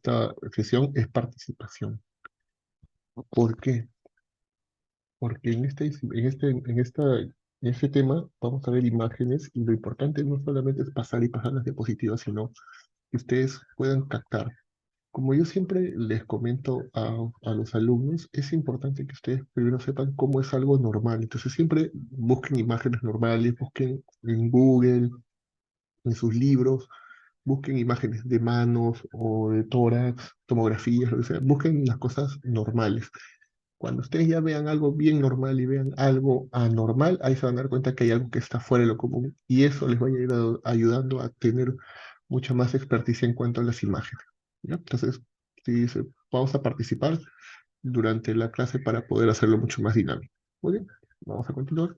esta sesión es participación. ¿Por qué? Porque en este tema vamos a ver imágenes y lo importante no solamente es pasar y pasar las diapositivas, sino que ustedes puedan captar. Como yo siempre les comento a los alumnos, es importante que ustedes primero sepan cómo es algo normal. Entonces siempre busquen imágenes normales, busquen en Google, en sus libros, busquen imágenes de manos o de tórax, tomografías, lo que sea. Busquen las cosas normales. Cuando ustedes ya vean algo bien normal y vean algo anormal, ahí se van a dar cuenta que hay algo que está fuera de lo común y eso les va a ir ayudando a tener mucha más experticia en cuanto a las imágenes. ¿Ya? Entonces, vamos a participar durante la clase para poder hacerlo mucho más dinámico. Muy bien, vamos a continuar.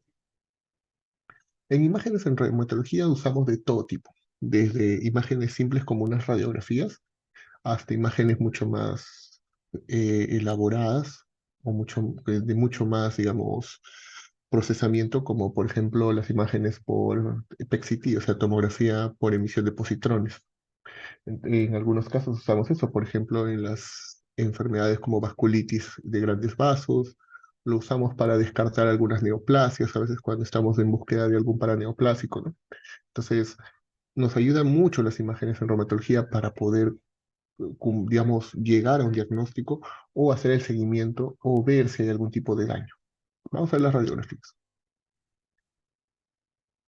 En imágenes en reumatología usamos de todo tipo, desde imágenes simples como unas radiografías hasta imágenes mucho más elaboradas o de mucho más, digamos, procesamiento, como por ejemplo las imágenes por PET-CT, o sea, tomografía por emisión de positrones. En algunos casos usamos eso, por ejemplo, en las enfermedades como vasculitis de grandes vasos, lo usamos para descartar algunas neoplasias, a veces cuando estamos en búsqueda de algún paraneoplásico, ¿no? Entonces, nos ayudan mucho las imágenes en reumatología para poder digamos, llegar a un diagnóstico o hacer el seguimiento o ver si hay algún tipo de daño. Vamos a ver las radiografías.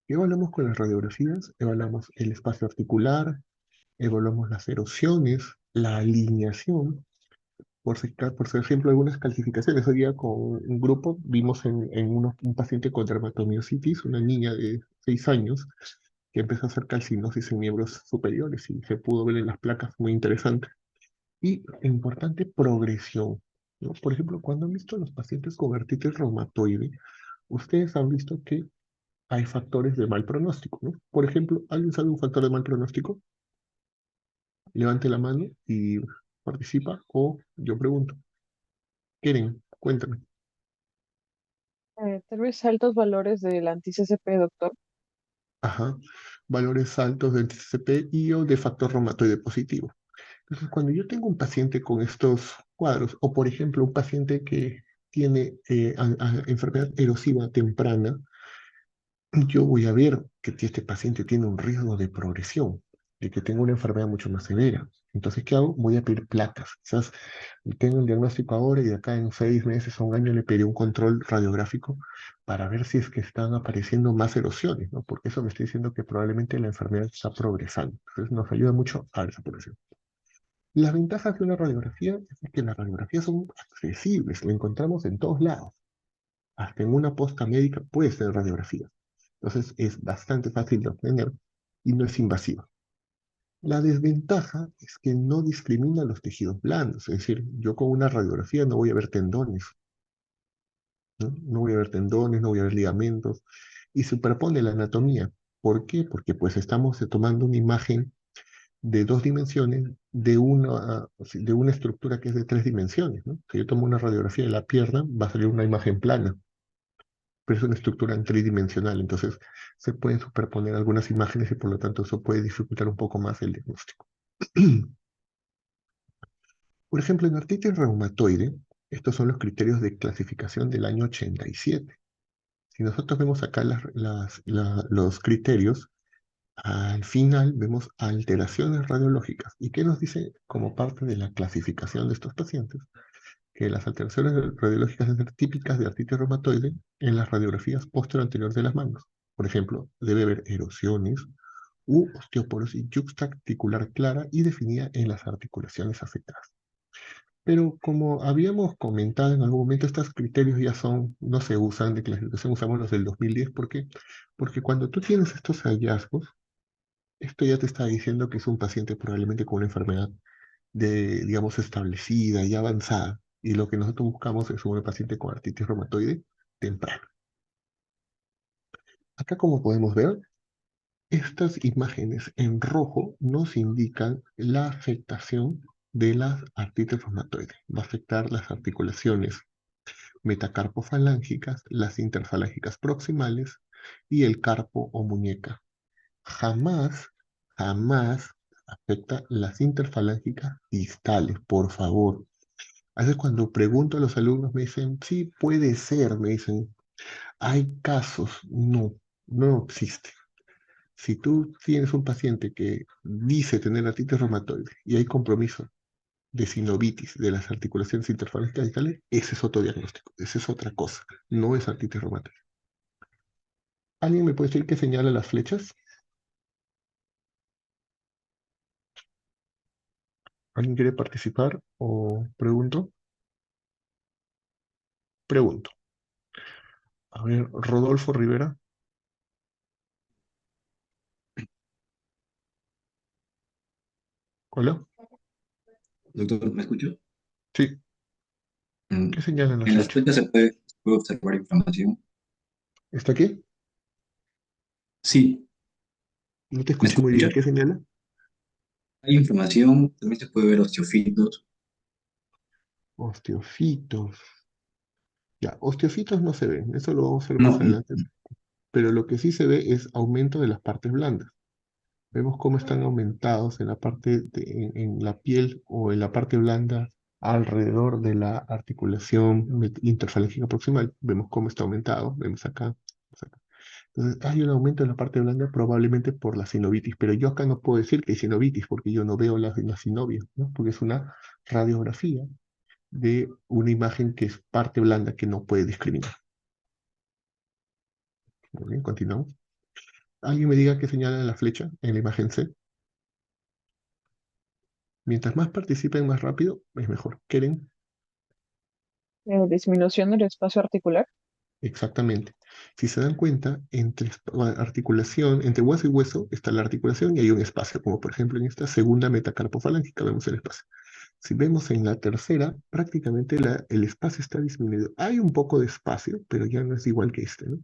¿Qué evaluamos con las radiografías? Evaluamos el espacio articular, evaluamos las erosiones, la alineación, por ejemplo, algunas calcificaciones. Hoy día con un grupo vimos un paciente con dermatomiositis, una niña de 6 años, que empezó a hacer calcinosis en miembros superiores y se pudo ver en las placas muy interesante. Y importante progresión, ¿no? Por ejemplo, cuando han visto a los pacientes con artritis reumatoide, ustedes han visto que hay factores de mal pronóstico, ¿no? Por ejemplo, ¿alguien sabe un factor de mal pronóstico? Levante la mano y participa, o yo pregunto. Quieren, cuéntame. Tal vez altos valores del anti-CCP, doctor. Ajá. Valores altos de TCP y o de factor reumatoide positivo. Entonces, cuando yo tengo un paciente con estos cuadros, o por ejemplo, un paciente que tiene enfermedad erosiva temprana, yo voy a ver que este paciente tiene un riesgo de progresión, de que tenga una enfermedad mucho más severa. Entonces, ¿qué hago? Voy a pedir placas. Quizás tengo el diagnóstico ahora y de acá en 6 meses o un año le pediré un control radiográfico para ver si es que están apareciendo más erosiones, ¿no? Porque eso me está diciendo que probablemente la enfermedad está progresando. Entonces, nos ayuda mucho a esa progresión. Las ventajas de una radiografía es que las radiografías son accesibles, lo encontramos en todos lados. Hasta en una posta médica puedes tener radiografía. Entonces es bastante fácil de obtener y no es invasiva. La desventaja es que no discrimina los tejidos blandos, es decir, yo con una radiografía no voy a ver tendones, ¿no? No voy a ver tendones, no voy a ver ligamentos, y superpone la anatomía. ¿Por qué? Porque pues estamos tomando una imagen de 2 dimensiones de una estructura que es de 3 dimensiones, ¿no? Si yo tomo una radiografía de la pierna, va a salir una imagen plana, pero es una estructura en tridimensional, entonces se pueden superponer algunas imágenes y por lo tanto eso puede dificultar un poco más el diagnóstico. Por ejemplo, en artritis reumatoide, estos son los criterios de clasificación del año 87. Si nosotros vemos acá los criterios, al final vemos alteraciones radiológicas. ¿Y qué nos dice como parte de la clasificación de estos pacientes? Que las alteraciones radiológicas deben ser típicas de artritis reumatoide en las radiografías posterior de las manos. Por ejemplo, debe haber erosiones u osteoporosis yuxtaarticular clara y definida en las articulaciones afectadas. Pero como habíamos comentado en algún momento, estos criterios ya no se usan de clasificación, usamos los del 2010. ¿Por qué? Porque cuando tú tienes estos hallazgos, esto ya te está diciendo que es un paciente probablemente con una enfermedad digamos, establecida y avanzada. Y lo que nosotros buscamos es un paciente con artritis reumatoide temprano. Acá, como podemos ver, estas imágenes en rojo nos indican la afectación de las artritis reumatoide. Va a afectar las articulaciones metacarpofalángicas, las interfalángicas proximales y el carpo o muñeca. Jamás, jamás afecta las interfalángicas distales, por favor. A veces cuando pregunto a los alumnos me dicen, sí, puede ser, me dicen, hay casos, no, no existe. Si tú tienes un paciente que dice tener artritis reumatoide y hay compromiso de sinovitis de las articulaciones interfalángicas distales, ese es otro diagnóstico, esa es otra cosa, no es artritis reumatoide. ¿Alguien me puede decir qué señala las flechas? ¿Alguien quiere participar o pregunto? Pregunto. A ver, Rodolfo Rivera. Hola. Doctor, ¿me escucho? Sí, Mm, ¿qué señalan las En las flechas? flechas se puede observar inflamación. ¿Está aquí? Sí, No te ¿me escuché muy bien. escucha? ¿Qué señala? Hay inflamación, también se puede ver osteofitos. Osteofitos. Ya, osteofitos no se ven, eso lo vamos a ver más No, adelante. Pero lo que sí se ve es aumento de las partes blandas. Vemos cómo están aumentados en la parte en la piel o en la parte blanda alrededor de la articulación interfalángica proximal. Vemos cómo está aumentado. Vemos acá. Vemos acá. Entonces, hay un aumento en la parte blanda probablemente por la sinovitis, pero yo acá no puedo decir que hay sinovitis porque yo no veo la sinovia, ¿no? Porque es una radiografía de una imagen que es parte blanda que no puede discriminar. Muy bien, continuamos. Alguien me diga qué señala la flecha en la imagen C. Mientras más participen más rápido, es mejor. ¿Quieren? Disminución del espacio articular. Exactamente. Si se dan cuenta, entre articulación, entre hueso y hueso está la articulación y hay un espacio, como por ejemplo en esta segunda metacarpofalángica vemos el espacio. Si vemos en la tercera, prácticamente el espacio está disminuido. Hay un poco de espacio, pero ya no es igual que este, ¿no?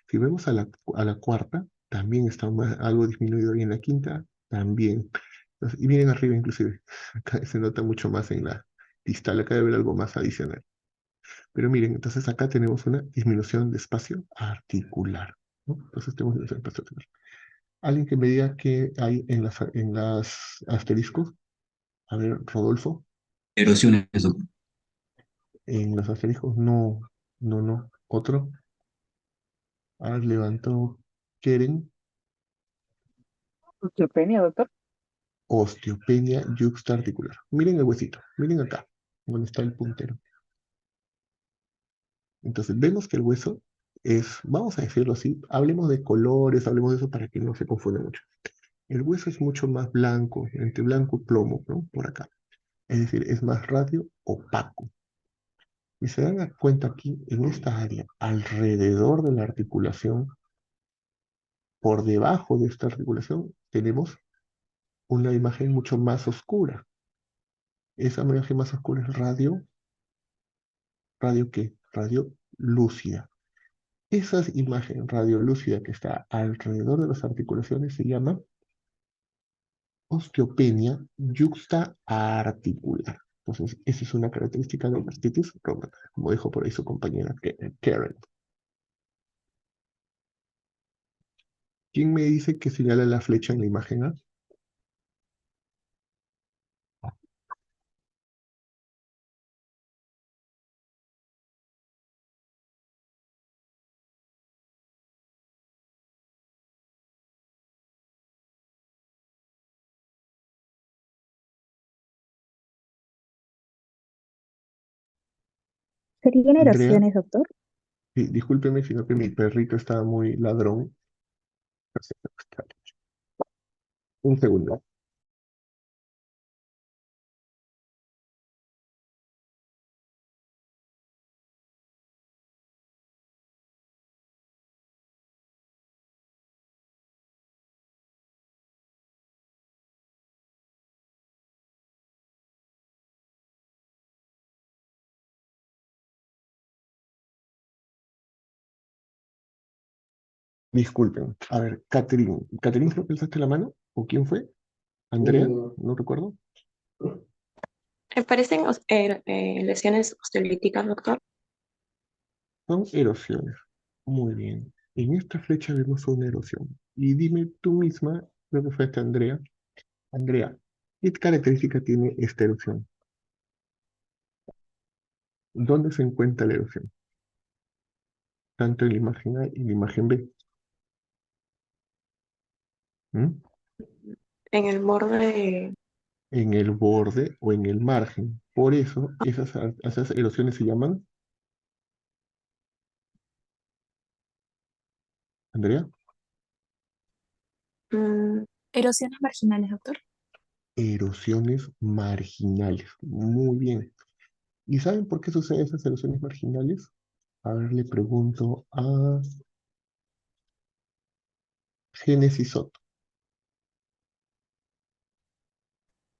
Si vemos a la cuarta, también está algo disminuido y en la quinta también. Y miren arriba inclusive, acá se nota mucho más en la distal, acá debe haber algo más adicional. Pero miren, entonces acá tenemos una disminución de espacio articular, ¿no? Entonces tenemos disminución de espacio articular. Alguien que me diga qué hay en las asteriscos. A ver, Rodolfo, erosiones, doctor. en los asteriscos no, no, no. Otro, a ver, levantó Keren, Osteopenia, doctor. osteopenia yuxtaarticular. Miren el huesito, miren acá, donde está el puntero. Entonces vemos que el hueso es, vamos a decirlo así, hablemos de colores, hablemos de eso para que no se confunda mucho. El hueso es mucho más blanco, entre blanco y plomo, ¿no? Por acá. Es decir, es más radio opaco. Y se dan cuenta aquí, en esta área, alrededor de la articulación, por debajo de esta articulación, tenemos una imagen mucho más oscura. Esa imagen más oscura es radio, ¿radio qué? Radio lúcida. Esa imagen radiolúcida que está alrededor de las articulaciones se llama osteopenia yuxtaarticular. Entonces, esa es una característica de la artritis reumatoide, como dijo por ahí su compañera Karen. ¿Quién me dice que señala la flecha en la imagen A? ¿Serían Andrea, erosiones, doctor? sí, discúlpeme, sino que mi perrito está muy ladrón. Un segundo. Disculpen. A ver, Catherine. ¿Catherine creo que alzaste la mano? ¿O quién fue? ¿Andrea? No recuerdo. Parecen lesiones osteolíticas, doctor. Son erosiones. Muy bien. En esta flecha vemos una erosión. Y dime tú misma, creo que fue esta Andrea, Andrea, ¿qué característica tiene esta erupción? ¿Dónde se encuentra la erupción? Tanto en la imagen A y en la imagen B. ¿Mm? En el borde, En el borde o en el margen. Por eso esas erosiones se llaman, Andrea, mm, Erosiones marginales, doctor. erosiones marginales. Muy bien. ¿Y saben por qué suceden esas erosiones marginales? A ver, le pregunto a Génesis Soto.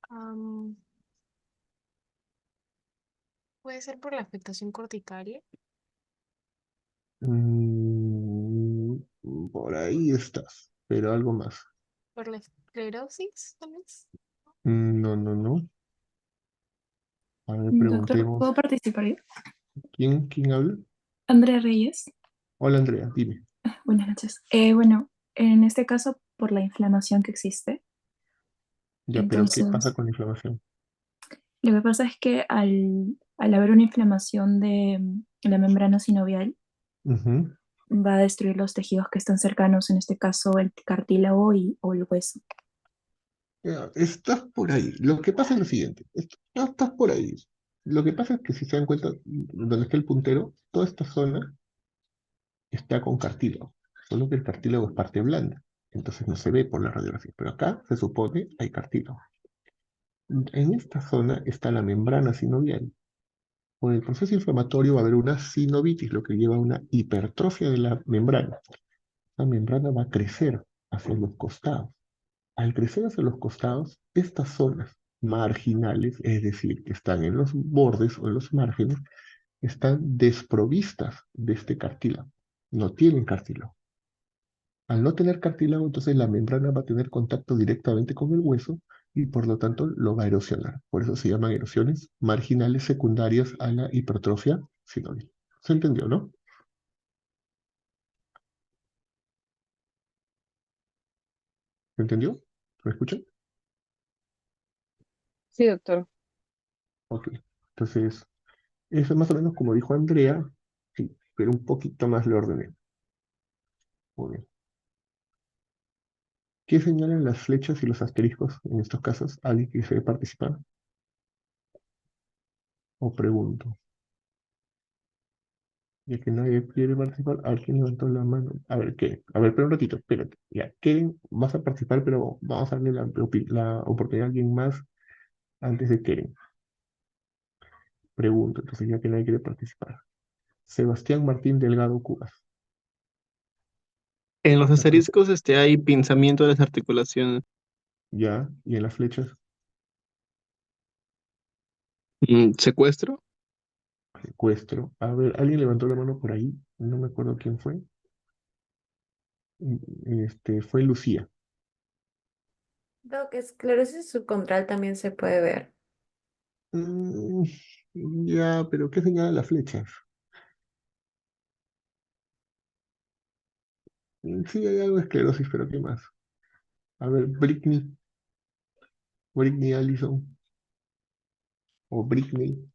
Am, puede ser por la afectación cortical. Mm, por ahí estás, pero algo más. Por la esclerosis, tal vez. No, no, no. A ver, Doctor, preguntemos. ¿puedo participar yo? ¿Quién habla? Andrea Reyes. Hola, Andrea, dime. Buenas noches. Bueno, en este caso, por la inflamación que existe. Ya, pero ¿qué pasa Entonces, con la inflamación? lo que pasa es que al haber una inflamación de la membrana sinovial, Ujú. va a destruir los tejidos que están cercanos, en este caso el cartílago o el hueso. Ya, estás por ahí. Lo que pasa es lo siguiente. No estás por ahí. Lo que pasa es que si se dan cuenta, donde está el puntero, toda esta zona está con cartílago. Solo que el cartílago es parte blanda. Entonces no se ve por la radiografía. Pero acá se supone hay cartílago. En esta zona está la membrana sinovial. Con el proceso inflamatorio va a haber una sinovitis, lo que lleva a una hipertrofia de la membrana. La membrana va a crecer hacia los costados. Al crecer hacia los costados, estas zonas marginales, es decir, que están en los bordes o en los márgenes, están desprovistas de este cartílago. No tienen cartílago. Al no tener cartílago, entonces la membrana va a tener contacto directamente con el hueso y por lo tanto lo va a erosionar. Por eso se llaman erosiones marginales secundarias a la hipertrofia sinovial. ¿Se entendió, no? ¿Se entendió? ¿Me escuchan? Sí, doctor. Ok. Entonces, eso es más o menos como dijo Andrea, sí, pero un poquito más lo ordené. Muy bien. ¿Qué señalan las flechas y los asteriscos en estos casos? ¿Alguien que desee participar? O pregunto. Ya que nadie quiere participar, alguien levantó la mano. A ver, ¿qué? A ver, pero un ratito, espérate. Ya, Keren, vas a participar, pero vamos a darle la oportunidad a alguien más antes de Keren. Pregunto, entonces ya que nadie quiere participar. Sebastián Martín Delgado Cubas. En los ¿La flecha? asteriscos hay pinzamiento de las articulaciones. Ya, y en las flechas, Secuestro. secuestro. A ver, alguien levantó la mano por ahí, no me acuerdo quién fue. Fue Lucía. Doc, esclerosis subcontral también se puede ver. Mm, ya, pero ¿qué señalan las flechas? Sí, hay algo de esclerosis, pero ¿qué más? A ver, Britney Allison o Britney,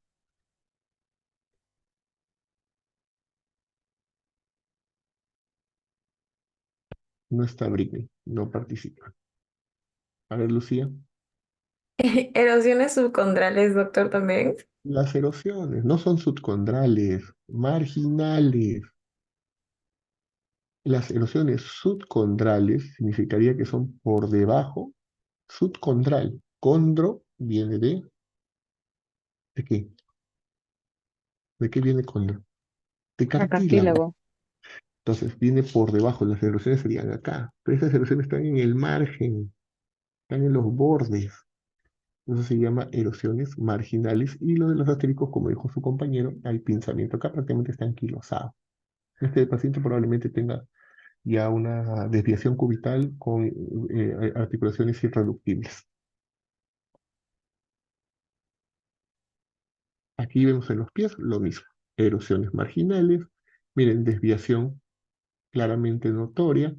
no está Britney, no participa. A ver, Lucía, Erosiones subcondrales, doctor, también. las erosiones no son subcondrales, marginales. Las erosiones subcondrales significaría que son por debajo, subcondral. Condro viene ¿de qué? ¿De qué viene condro? De A cartílago. cartílago. Entonces viene por debajo, las erosiones serían acá, pero esas erosiones están en el margen, están en los bordes. Eso se llama erosiones marginales y lo de los asteriscos, como dijo su compañero, hay pinzamiento acá, prácticamente está anquilosado. Este paciente probablemente tenga ya una desviación cubital con articulaciones irreductibles. Aquí vemos en los pies lo mismo, erosiones marginales, miren, desviación claramente notoria,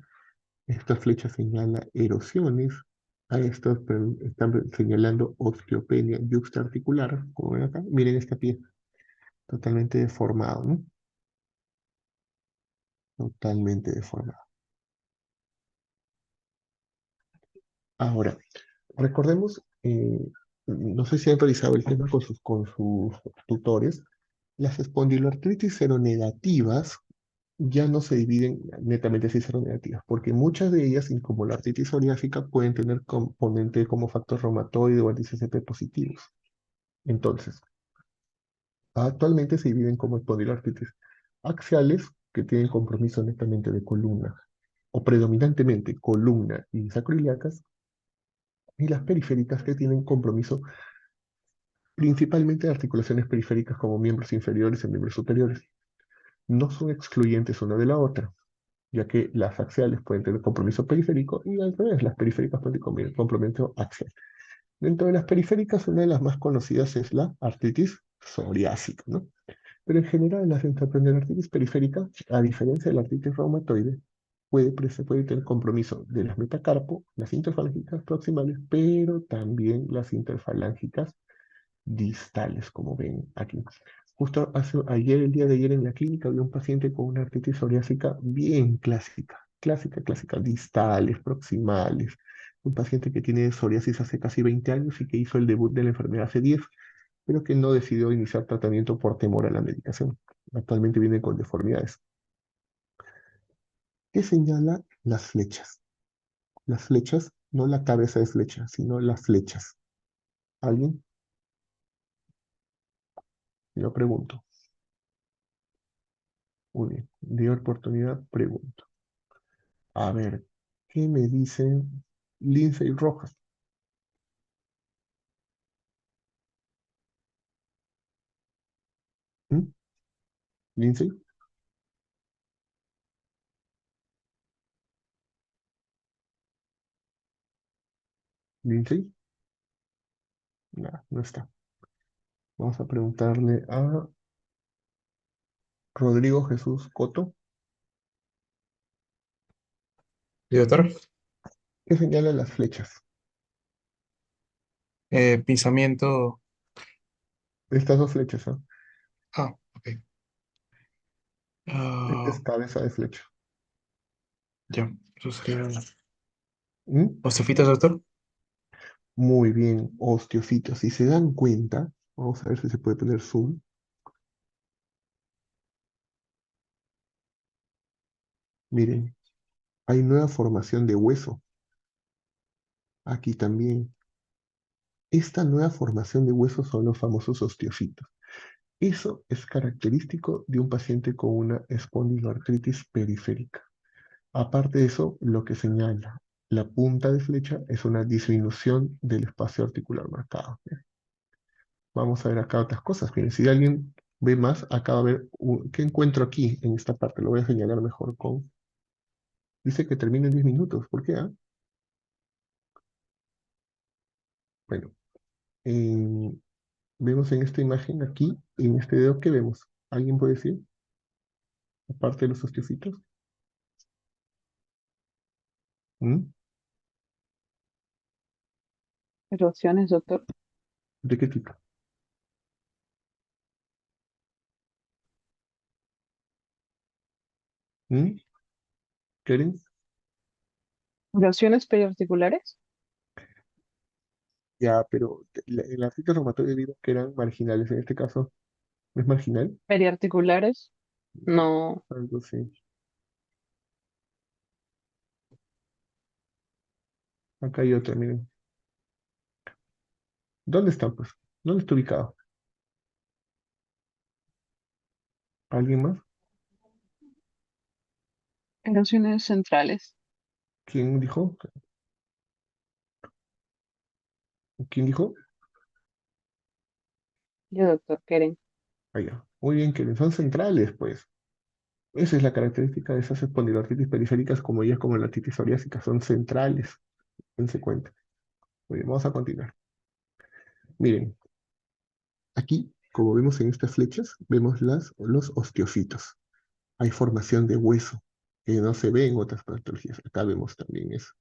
esta flecha señala erosiones, A estos están señalando osteopenia yuxtaarticular, como ven acá. Miren este pie, totalmente deformado, ¿no? Totalmente deformado. Ahora, recordemos, no sé si han realizado el tema con sus tutores, las espondiloartritis seronegativas ya no se dividen netamente si seronegativas, porque muchas de ellas, y como la artritis psoriásica, pueden tener componente como factor reumatoide o anti-CCP positivos. Entonces, actualmente se dividen como espondiloartritis axiales, que tienen compromiso netamente de columna, o predominantemente columna y sacroiliacas, y las periféricas que tienen compromiso principalmente de articulaciones periféricas como miembros inferiores y miembros superiores. No son excluyentes una de la otra, ya que las axiales pueden tener compromiso periférico y al revés, las periféricas pueden tener compromiso axial. Dentro de las periféricas, una de las más conocidas es la artritis psoriásica, ¿no? Pero en general, la artritis periférica, a diferencia de la artritis reumatoide, se puede tener compromiso de las metacarpo, las interfalángicas proximales, pero también las interfalángicas distales, como ven aquí. Justo el día de ayer en la clínica, había un paciente con una artritis psoriásica bien clásica, distales, proximales. Un paciente que tiene psoriasis hace casi 20 años y que hizo el debut de la enfermedad hace 10, pero que no decidió iniciar tratamiento por temor a la medicación. Actualmente viene con deformidades. ¿Qué señala las flechas? Las flechas, no la cabeza de flecha, sino las flechas. ¿Alguien? Yo pregunto. Muy bien, dio oportunidad, pregunto. A ver, ¿qué me dice Lindsay Rojas? ¿Mm? ¿Lindsay? ¿Lindsay? No, no está. Vamos a preguntarle a Rodrigo Jesús Coto. ¿Sí, doctor? ¿Qué señala las flechas? Pensamiento. Estas dos flechas, ¿ah? Ah, ok. Esta es Ah, cabeza de flecha. ya, eso sería. ¿Mm? ¿Osteofitas, doctor? Muy bien, osteofitos. Si se dan cuenta, vamos a ver si se puede poner zoom. Miren, hay nueva formación de hueso. Aquí también. Esta nueva formación de hueso son los famosos osteofitos. Eso es característico de un paciente con una espondiloartritis periférica. Aparte de eso, lo que señala la punta de flecha es una disminución del espacio articular marcado. ¿Bien? Vamos a ver acá otras cosas. Miren, si alguien ve más, acá va a ver qué encuentro aquí en esta parte. Lo voy a señalar mejor con... Dice que termina en 10 minutos. ¿Por qué? Bueno, em, vemos en esta imagen aquí, en este dedo, ¿qué vemos? ¿Alguien puede decir? Aparte de los osteofitos. ¿Mm? Erosiones, doctor. ¿De qué tipo? ¿Mm? ¿Quieren? Erosiones periarticulares. Ya, pero el artritis reumatoide digo que eran marginales. En este caso, ¿no es marginal? Periarticulares. No. Algo así. Acá hay otra, miren. ¿Dónde están, pues? ¿Dónde está ubicado? ¿Alguien más? Erosiones centrales. ¿Quién dijo? ¿Quién dijo? Yo, doctor, Keren. Allá. Muy bien, que son centrales, pues. Esa es la característica de esas espondiloartritis periféricas, como ellas como la artritis psoriásica, son centrales. Dense cuenta. Muy bien, vamos a continuar. Miren, aquí, como vemos en estas flechas, vemos los osteofitos. Hay formación de hueso, que no se ve en otras patologías. Acá vemos también eso.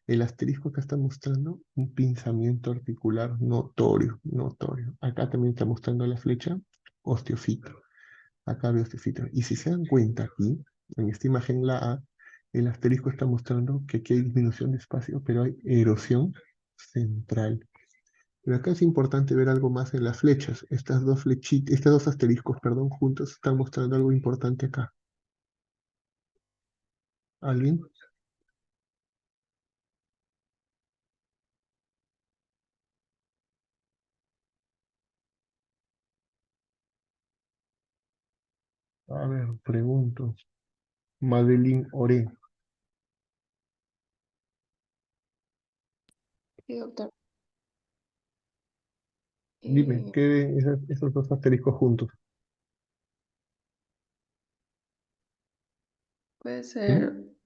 El asterisco acá está mostrando un pinzamiento articular notorio, notorio. Acá también está mostrando la flecha osteofito. Acá veo osteofito. Y si se dan cuenta aquí, en esta imagen la A, el asterisco está mostrando que aquí hay disminución de espacio, pero hay erosión central. Pero acá es importante ver algo más en las flechas. Estas dos flechitas, estos dos asteriscos, perdón, juntos están mostrando algo importante acá. ¿Alguien? A ver, pregunto. Madeline Oré. Sí, doctor. Dime, ¿qué ven esos dos asteriscos juntos? Puede ¿Mm? ser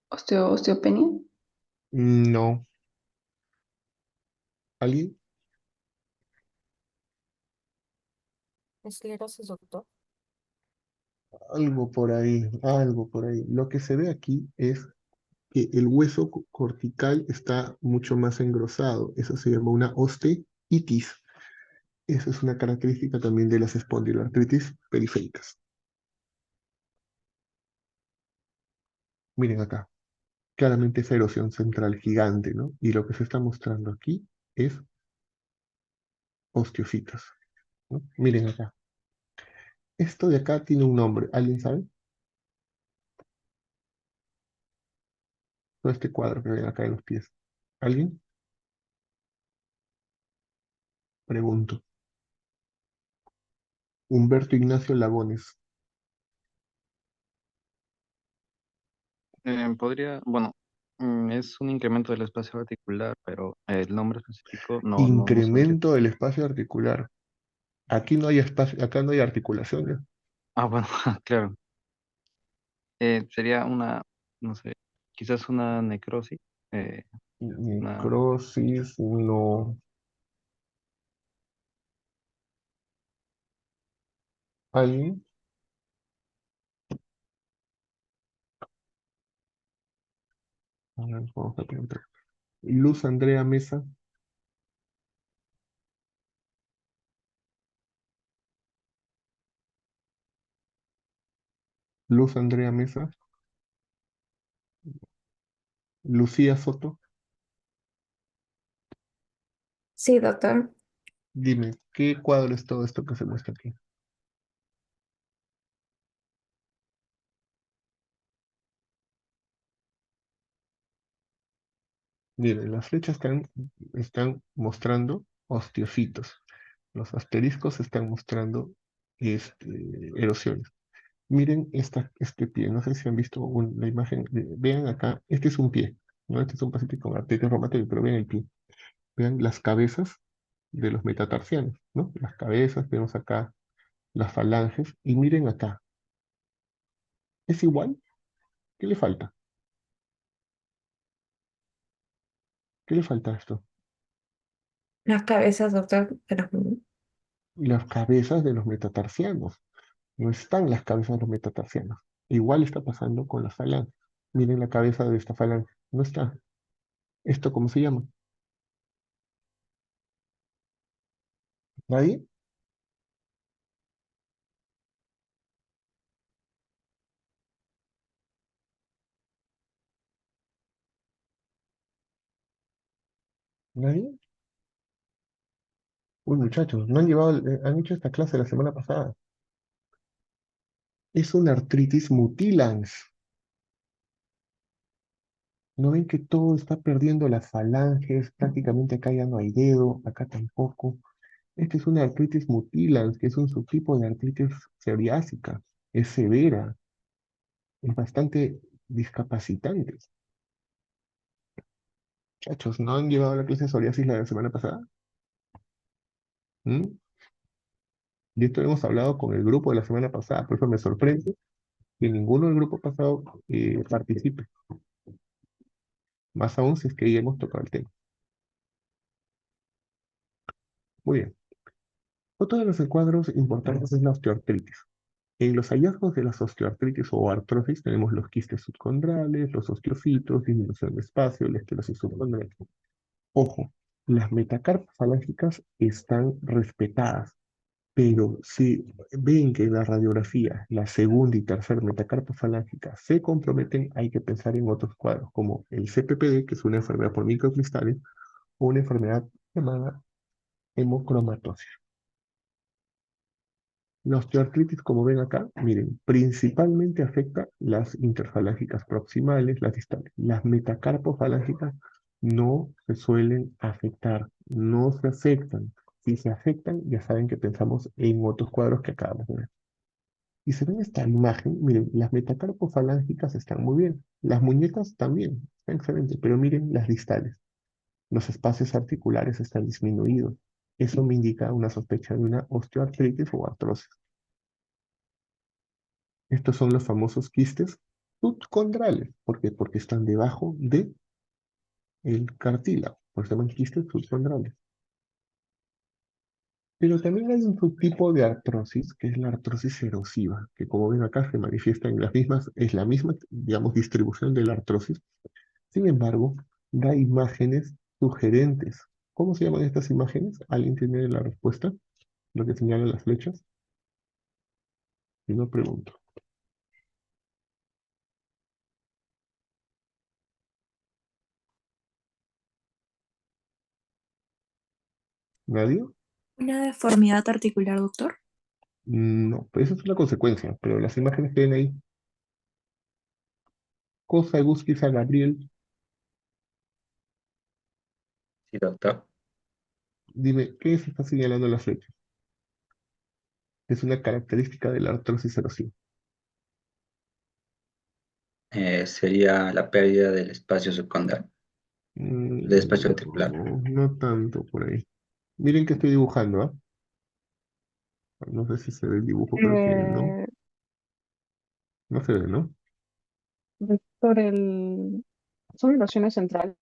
osteopenia. No. ¿Alguien? Esclerosis, doctor. Algo por ahí, algo por ahí. Lo que se ve aquí es que el hueso cortical está mucho más engrosado. Eso se llama una osteitis. Esa es una característica también de las espondiloartritis periféricas. Miren acá, claramente es erosión central gigante, ¿no? Y lo que se está mostrando aquí es osteofitas, ¿no? Miren acá. Esto de acá tiene un nombre, ¿alguien sabe? Todo este cuadro que ven acá en los pies. ¿Alguien? Pregunto. Humberto Ignacio Lagones. Bueno, es un incremento del espacio articular, pero el nombre específico no sabría. Incremento del espacio articular. Aquí no hay espacio, acá no hay articulaciones. Ah, bueno, claro. Sería no sé, quizás una necrosis. eh, una, Necrosis, no. ¿Alguien? A ver, vamos a preguntar. Luz Andrea Mesa. Luz Andrea Mesa. Lucía Soto. Sí, doctor. Dime, ¿qué cuadro es todo esto que se muestra aquí? Miren, las flechas están mostrando osteocitos. Los asteriscos están mostrando erosiones. Miren este pie, no sé si han visto la imagen, vean acá, este es un pie, ¿no? Este es un paciente con arteritis reumatoide, pero vean el pie. Vean las cabezas de los metatarsianos, ¿no? Las cabezas, vemos acá las falanges, y miren acá. ¿Es igual? ¿Qué le falta? ¿Qué le falta a esto? Las cabezas, doctor, pero Las cabezas de los metatarsianos. No están las cabezas de los metatarsianos. Igual está pasando con las falanges. Miren la cabeza de esta falange. No está. ¿Esto cómo se llama? ¿Nadie? ¿Nadie? Uy, muchachos, no han han hecho esta clase la semana pasada. Es una artritis mutilans. ¿No ven que todo está perdiendo las falanges? Prácticamente acá ya no hay dedo, acá tampoco. Esta es una artritis mutilans, que es un subtipo de artritis psoriásica. Es severa, es bastante discapacitante. Muchachos, ¿no han llevado la clase de psoriasis la semana pasada? ¿Mm? De esto hemos hablado con el grupo de la semana pasada, por eso me sorprende que ninguno del grupo pasado participe. Más aún si es que ya hemos tocado el tema. Muy bien. Otro de los cuadros importantes es la osteoartritis. En los hallazgos de las osteoartritis o artrosis tenemos los quistes subcondrales, los osteofitos, disminución de espacio, la esclerosis subcondral. Ojo, las metacarpas falángicas están respetadas, pero si ven que en la radiografía la segunda y tercera metacarpa falángica se comprometen, hay que pensar en otros cuadros, como el CPPD, que es una enfermedad por microcristales, o una enfermedad llamada hemocromatosis. La osteoartritis, como ven acá, miren, principalmente afecta las interfalángicas proximales, las distales. Las metacarpofalángicas no se suelen afectar, no se afectan. Si se afectan, ya saben que pensamos en otros cuadros que acabamos de ver. Y se ven esta imagen, miren, las metacarpofalángicas están muy bien, las muñecas también, están excelentes, pero miren las distales. Los espacios articulares están disminuidos. Eso me indica una sospecha de una osteoartritis o artrosis. Estos son los famosos quistes subcondrales. ¿Por qué? Porque están debajo de el cartílago. Por eso se llaman quistes subcondrales. Pero también hay un subtipo de artrosis, que es la artrosis erosiva, que como ven acá se manifiesta en las mismas, es la misma, digamos, distribución de la artrosis. Sin embargo, da imágenes sugerentes. ¿Cómo se llaman estas imágenes? ¿Alguien tiene la respuesta? Lo que señalan las flechas. Y no pregunto. ¿Nadie? ¿Una deformidad articular, doctor? No, pues eso es una consecuencia, pero las imágenes que ven ahí, Cosa Egusquiza Gabriel, Sí, doctor. dime, ¿qué se está señalando las flechas? Es una característica de la artrosis erosiva. Sería la pérdida del espacio subcondral, del espacio articular. No, no tanto por ahí. Miren que estoy dibujando, ¿ah? No sé si se ve el dibujo, creo que no. Eh, No se ve, ¿no? Doctor, son erosiones centrales.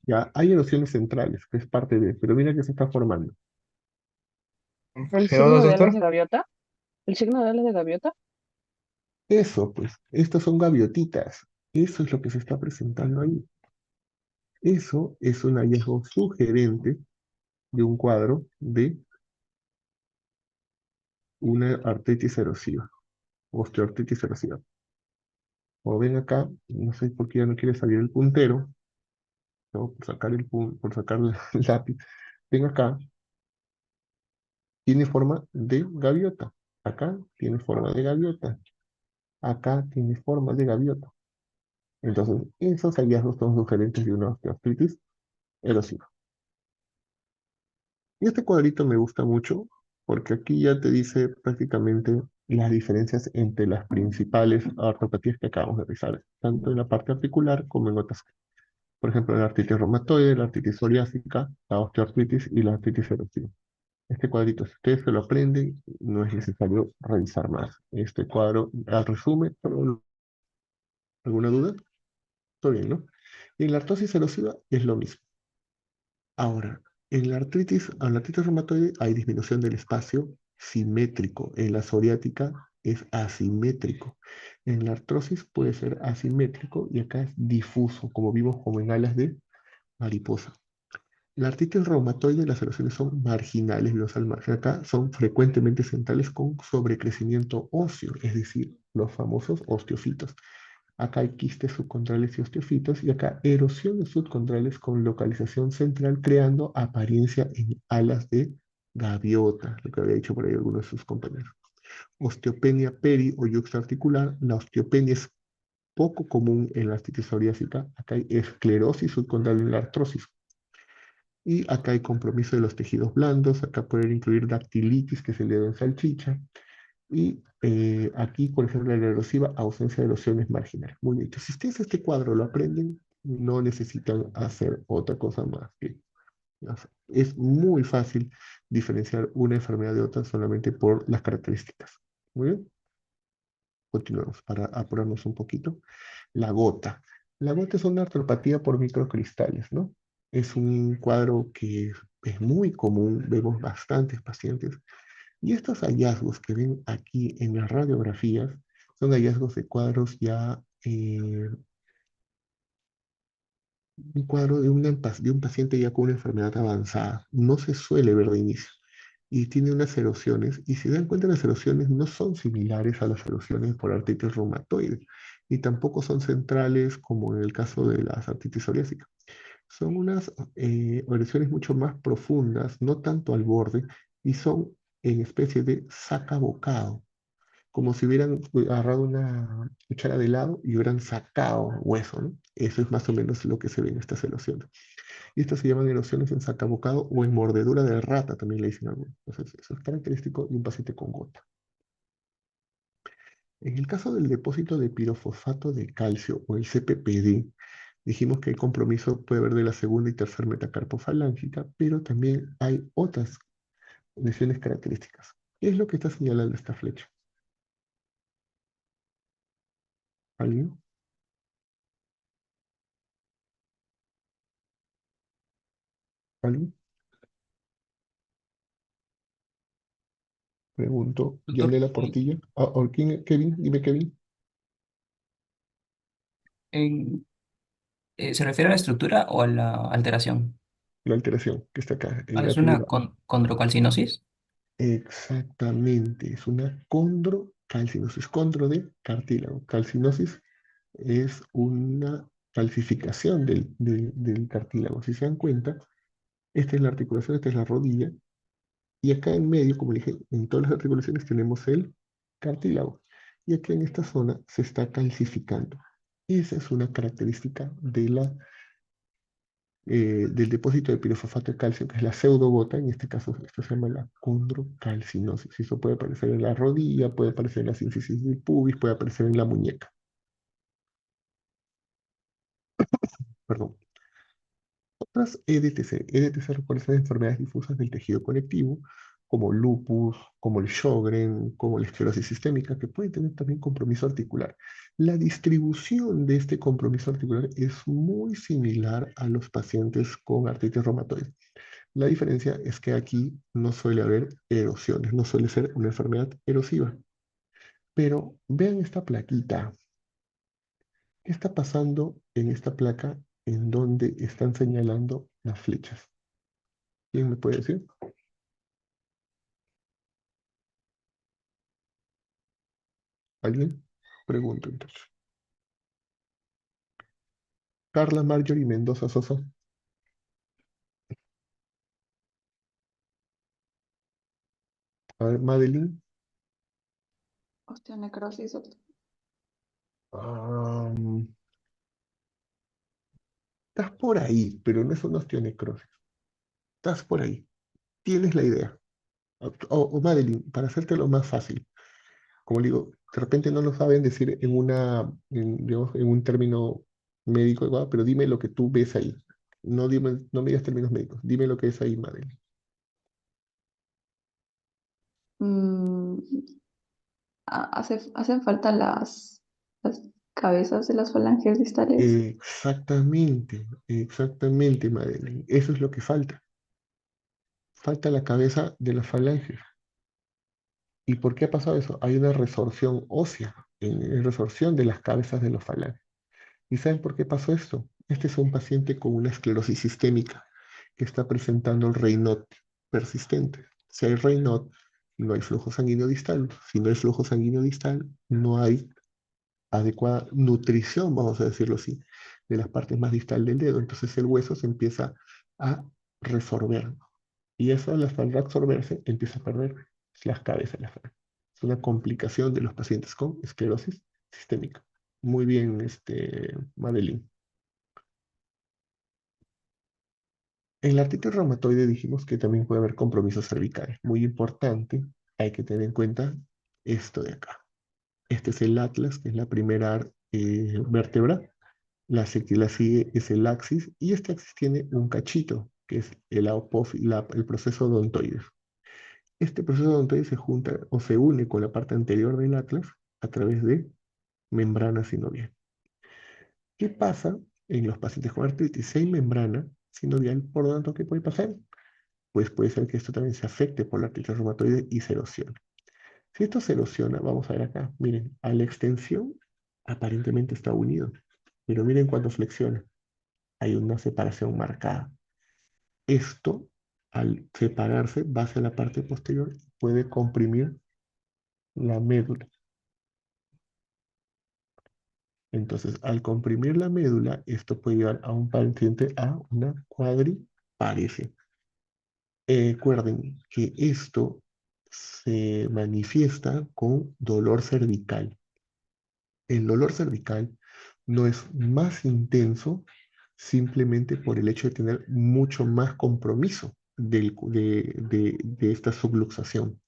Ya, hay erosiones centrales, que es parte de, pero mira que se está formando. ¿El ¿Geodo, signo de alas doctor? de gaviota? ¿El signo de alas de gaviota? Eso, pues, estas son gaviotitas. Eso es lo que se está presentando ahí. Eso es un hallazgo sugerente de un cuadro de una artritis erosiva, osteoartritis erosiva. Como ven acá, no sé por qué ya no quiere salir el puntero, ¿no? Por sacar el lápiz. Ven acá, tiene forma de gaviota. Acá tiene forma de gaviota. Acá tiene forma de gaviota. Entonces, esos hallazgos son sugerentes de una osteoartritis erosiva. Y este cuadrito me gusta mucho porque aquí ya te dice prácticamente las diferencias entre las principales artropatías que acabamos de revisar, tanto en la parte articular como en otras. Por ejemplo, la artritis reumatoide, la artritis psoriásica, la osteoartritis y la artritis erosiva. Este cuadrito, si ustedes se lo aprenden, no es necesario revisar más. Este cuadro, al resumen, ¿alguna duda? Todo bien, ¿no? Y en la artrosis erosiva es lo mismo. Ahora, en la artritis reumatoide hay disminución del espacio simétrico. En la psoriática es asimétrico. En la artrosis puede ser asimétrico y acá es difuso, como vimos como en alas de mariposa. La artritis reumatoide, las erosiones son marginales, los al margen. Acá son frecuentemente centrales con sobrecrecimiento óseo, es decir, los famosos osteofitos. Acá hay quistes subcondrales y osteofitos, y acá erosiones subcondrales con localización central, creando apariencia en alas de gaviota, lo que había dicho por ahí algunos de sus compañeros. Osteopenia peri o yuxtaarticular, la osteopenia es poco común en la artritis psoriásica, acá hay esclerosis subcondral en la artrosis. Y acá hay compromiso de los tejidos blandos, acá pueden incluir dactilitis, que es el dedo en salchicha, y aquí, por ejemplo, en la erosiva, ausencia de erosiones marginales. Muy bien. Entonces, si ustedes este cuadro lo aprenden, no necesitan hacer otra cosa más que hacer. Es muy fácil diferenciar una enfermedad de otra solamente por las características. Muy bien. Continuamos para apurarnos un poquito. La gota. La gota es una artropatía por microcristales, ¿no? Es un cuadro que es muy común, vemos bastantes pacientes. Y estos hallazgos que ven aquí en las radiografías son hallazgos de cuadros ya, un cuadro de, de un paciente ya con una enfermedad avanzada. No se suele ver de inicio. Y tiene unas erosiones, y si dan cuenta las erosiones no son similares a las erosiones por artritis reumatoide, y tampoco son centrales como en el caso de las artritis psoriásicas. Son unas erosiones mucho más profundas, no tanto al borde, y son en especie de saca-bocado, como si hubieran agarrado una cuchara de helado y hubieran sacado hueso, ¿no? Eso es más o menos lo que se ve en estas erosiones. Y estas se llaman erosiones en sacabocado o en mordedura de rata, también le dicen algunos. Entonces, eso es característico de un paciente con gota. En el caso del depósito de pirofosfato de calcio o el CPPD, dijimos que el compromiso puede haber de la segunda y tercera metacarpofalángica, pero también hay otras lesiones características. ¿Qué es lo que está señalando esta flecha? ¿Alguien? ¿Alguien? Pregunto, ¿ya Doctor, hablé la portilla? ¿O quién? Kevin, dime Kevin. en- ¿se refiere a la estructura o a la alteración? La alteración que está acá, en ¿Es la una figura. condrocalcinosis? Exactamente, es una condrocalcinosis, condro de cartílago. Calcinosis es una calcificación del cartílago. Si se dan cuenta, esta es la articulación, esta es la rodilla, y acá en medio, como dije, en todas las articulaciones tenemos el cartílago. Y aquí en esta zona se está calcificando. Esa es una característica de del depósito de pirofosfato de calcio, que es la pseudogota, en este caso esto se llama la condrocalcinosis. Eso puede aparecer en la rodilla, puede aparecer en la sínfisis del pubis, puede aparecer en la muñeca. Perdón. Otras EDTC. EDTC recuerdan enfermedades difusas del tejido conectivo, como lupus, como el Sjögren, como la esclerosis sistémica, que pueden tener también compromiso articular. La distribución de este compromiso articular es muy similar a los pacientes con artritis reumatoide. La diferencia es que aquí no suele haber erosiones, no suele ser una enfermedad erosiva. Pero vean esta plaquita. ¿Qué está pasando en esta placa en donde están señalando las flechas? ¿Quién me puede decir? ¿Alguien? Pregunto entonces. Carla Marjorie Mendoza Sosa. A ver, Madeline. Osteonecrosis, doctor. Am, estás por ahí, pero no es una osteonecrosis. Estás por ahí. Tienes la idea. O Madeline, para hacértelo más fácil. Como le digo, de repente no lo saben decir en digamos, en un término médico igual, pero dime lo que tú ves ahí. No, no me digas términos médicos, dime lo que es ahí, Madeline. Mm, hacen falta las cabezas de las falanges distales. Exactamente, exactamente, Madeline. Eso es lo que falta. Falta la cabeza de las falanges. ¿Y por qué ha pasado eso? Hay una resorción ósea, resorción de las cabezas de los falanges. ¿Y saben por qué pasó esto? Este es un paciente con una esclerosis sistémica que está presentando el Raynaud persistente. Si hay Raynaud, no hay flujo sanguíneo distal. Si no hay flujo sanguíneo distal, no hay adecuada nutrición, vamos a decirlo así, de las partes más distal del dedo. Entonces el hueso se empieza a resorber. Y eso al reabsorberse empieza a perder las cabezas. Es una complicación de los pacientes con esclerosis sistémica. Muy bien, Madeline. En la artritis reumatoide dijimos que también puede haber compromisos cervicales. Muy importante, hay que tener en cuenta esto de acá. Este es el atlas, que es la primera vértebra. La sigue es el axis, y este axis tiene un cachito, que es el proceso odontoide. Este proceso odontoide se junta o se une con la parte anterior del atlas a través de membrana sinovial. ¿Qué pasa en los pacientes con artritis? Si hay membrana sinovial, por lo tanto, ¿qué puede pasar? pues puede ser que esto también se afecte por la artritis reumatoide y se erosione. Si esto se erosiona, vamos a ver acá, miren, a la extensión aparentemente está unido, pero miren cuando flexiona, hay una separación marcada. Esto, al separarse, va hacia la parte posterior, puede comprimir la médula. Entonces, al comprimir la médula, esto puede llevar a un paciente a una cuadriparesia. Recuerden que esto se manifiesta con dolor cervical. El dolor cervical no es más intenso simplemente por el hecho de tener mucho más compromiso de esta subluxación.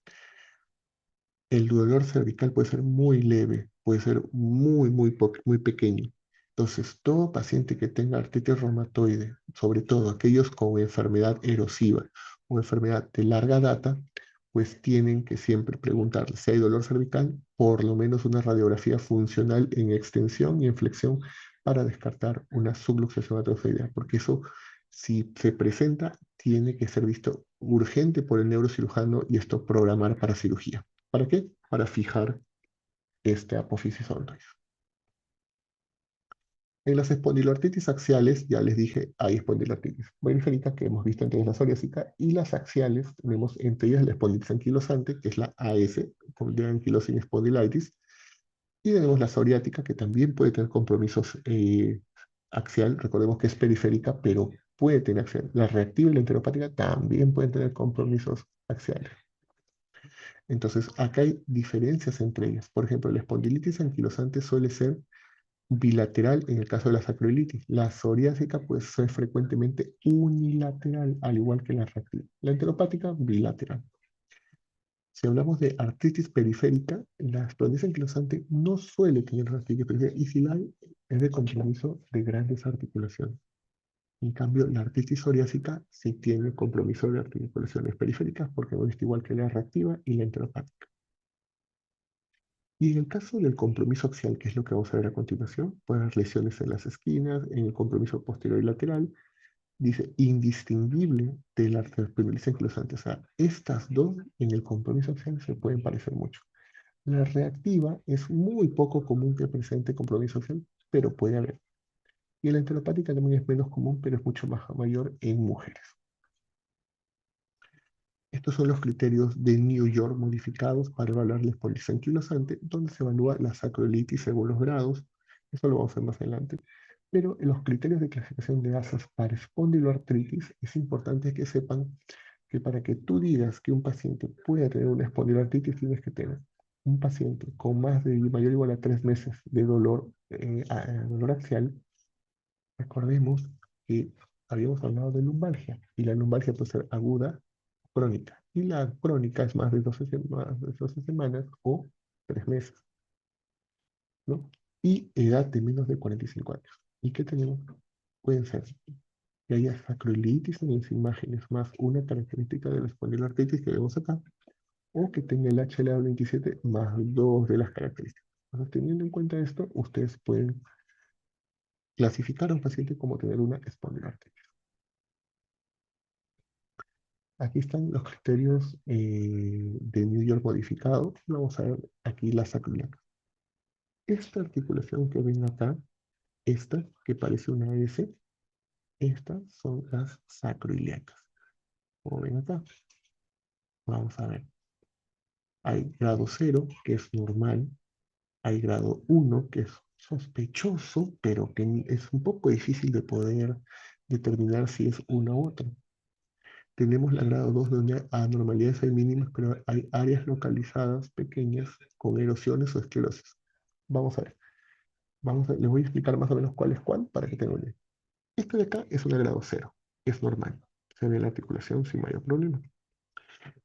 El dolor cervical puede ser muy leve, puede ser muy pequeño. Entonces, todo paciente que tenga artritis reumatoide, sobre todo aquellos con enfermedad erosiva o enfermedad de larga data, pues tienen que siempre preguntarle si hay dolor cervical, por lo menos una radiografía funcional en extensión y en flexión para descartar una subluxación atrofoidea, porque eso, si se presenta, tiene que ser visto urgente por el neurocirujano y esto programar para cirugía. ¿Para qué? Para fijar este apófisis odontoide. En las espondiloartritis axiales, ya les dije, hay espondiloartritis periférica que hemos visto entre la psoriásica, y las axiales, tenemos entre ellas la espondilitis anquilosante, que es la AS, de Ankylosing Spondylitis, y tenemos la psoriática, que también puede tener compromisos axial, recordemos que es periférica, pero puede tener axial. La reactiva y la enteropática también pueden tener compromisos axiales. Entonces, acá hay diferencias entre ellas. Por ejemplo, la espondilitis anquilosante suele ser bilateral en el caso de la sacroilitis. La psoriásica puede ser frecuentemente unilateral, al igual que la reactiva. La enteropática, bilateral. Si hablamos de artritis periférica, la espondilitis anquilosante no suele tener artritis periférica, y si la hay, es de compromiso de grandes articulaciones. En cambio, la artritis psoriásica sí tiene compromiso de articulaciones periféricas, porque hemos visto igual que la reactiva y la enteropática. Y en el caso del compromiso axial, que es lo que vamos a ver a continuación, puede haber lesiones en las esquinas, en el compromiso posterior y lateral, dice indistinguible de la espondilitis anquilosante. O sea, estas dos en el compromiso axial se pueden parecer mucho. La reactiva es muy poco común que presente compromiso axial, pero puede haber. Y la enteropática también es menos común, pero es mucho más mayor en mujeres. Estos son los criterios de New York modificados para evaluar la espondilitis anquilosante, donde se evalúa la sacroilitis según los grados. Eso lo vamos a ver más adelante. Pero en los criterios de clasificación de ASAS para espondiloartritis, es importante que sepan que para que tú digas que un paciente puede tener una espondiloartritis, tienes que tener un paciente con más de mayor o igual a 3 meses de dolor, dolor axial. Recordemos que habíamos hablado de lumbalgia, y la lumbalgia puede ser aguda, crónica, y la crónica es más de 12 semanas o 3 meses, ¿no? Y edad de menos de 45 años. ¿Y qué tenemos? Pueden ser que haya sacroilitis en las imágenes, más una característica de la espondiloartritis que vemos acá, o que tenga el HLA27 más 2 de las características. Entonces, teniendo en cuenta esto, ustedes pueden clasificar a un paciente como tener una espondiloartritis. Aquí están los criterios de New York modificados. Vamos a ver aquí la sacroiliaca. Esta articulación que ven acá, esta que parece una S, estas son las sacroiliacas. Como ven acá, vamos a ver. Hay grado 0, que es normal. Hay grado 1, que es sospechoso, pero que es un poco difícil de poder determinar si es una u otra. Tenemos la grado 2, donde anormalidades hay mínimas, pero hay áreas localizadas pequeñas con erosiones o esclerosis. Vamos a ver. Les voy a explicar más o menos cuál es cuál para que tengan una idea. Este de acá es una grado 0, es normal. Se ve la articulación sin mayor problema.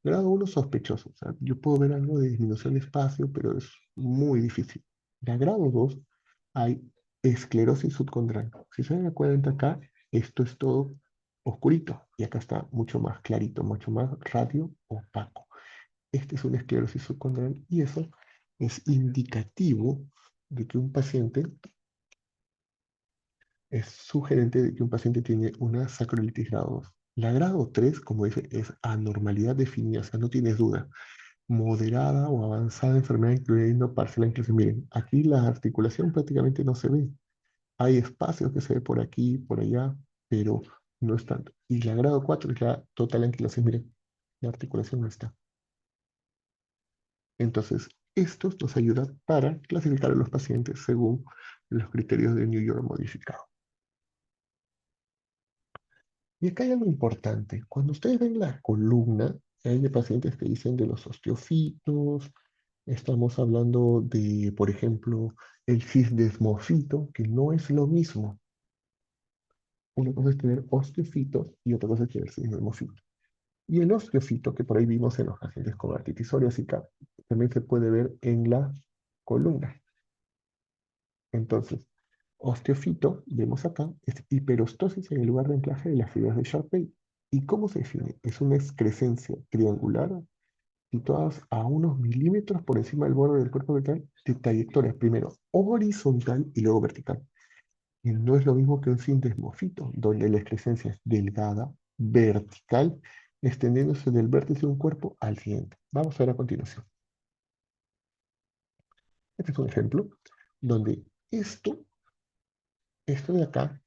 Grado 1 sospechoso. O sea, yo puedo ver algo de disminución de espacio, pero es muy difícil. La grado 2 hay esclerosis subcondral. Si se dan cuenta acá, esto es todo oscurito, y acá está mucho más clarito, mucho más radio opaco. Este es una esclerosis subcondral, y eso es indicativo de que un paciente, es sugerente de que un paciente tiene una sacroilitis grado 2. La grado 3, como dice, es anormalidad definida, o sea, no tienes duda. Moderada o avanzada enfermedad, incluyendo parcial anclaje. Miren, aquí la articulación prácticamente no se ve. Hay espacios que se ve por aquí, por allá, pero no es tanto. Y la grado 4 es la total anquilosis. Miren, la articulación no está. Entonces, esto nos ayuda para clasificar a los pacientes según los criterios de New York modificado. Y acá hay algo importante. Cuando ustedes ven la columna, hay de pacientes que dicen de los osteofitos, estamos hablando de, por ejemplo, el cisdesmofito, que no es lo mismo. Una cosa es tener osteofitos y otra cosa es tener cisdesmofito. Y el osteofito, que por ahí vimos en los pacientes con artritis psoriásica, también se puede ver en la columna. Entonces, osteofito, vemos acá, es hiperostosis en el lugar de anclaje de las fibras de Sharpey. ¿Y cómo se define? Es una excrescencia triangular situadas a unos milímetros por encima del borde del cuerpo vertebral de trayectoria primero horizontal y luego vertical. Y no es lo mismo que un sindesmofito, donde la excrescencia es delgada, vertical, extendiéndose del vértice de un cuerpo al siguiente. Vamos a ver a continuación. Este es un ejemplo donde esto de acá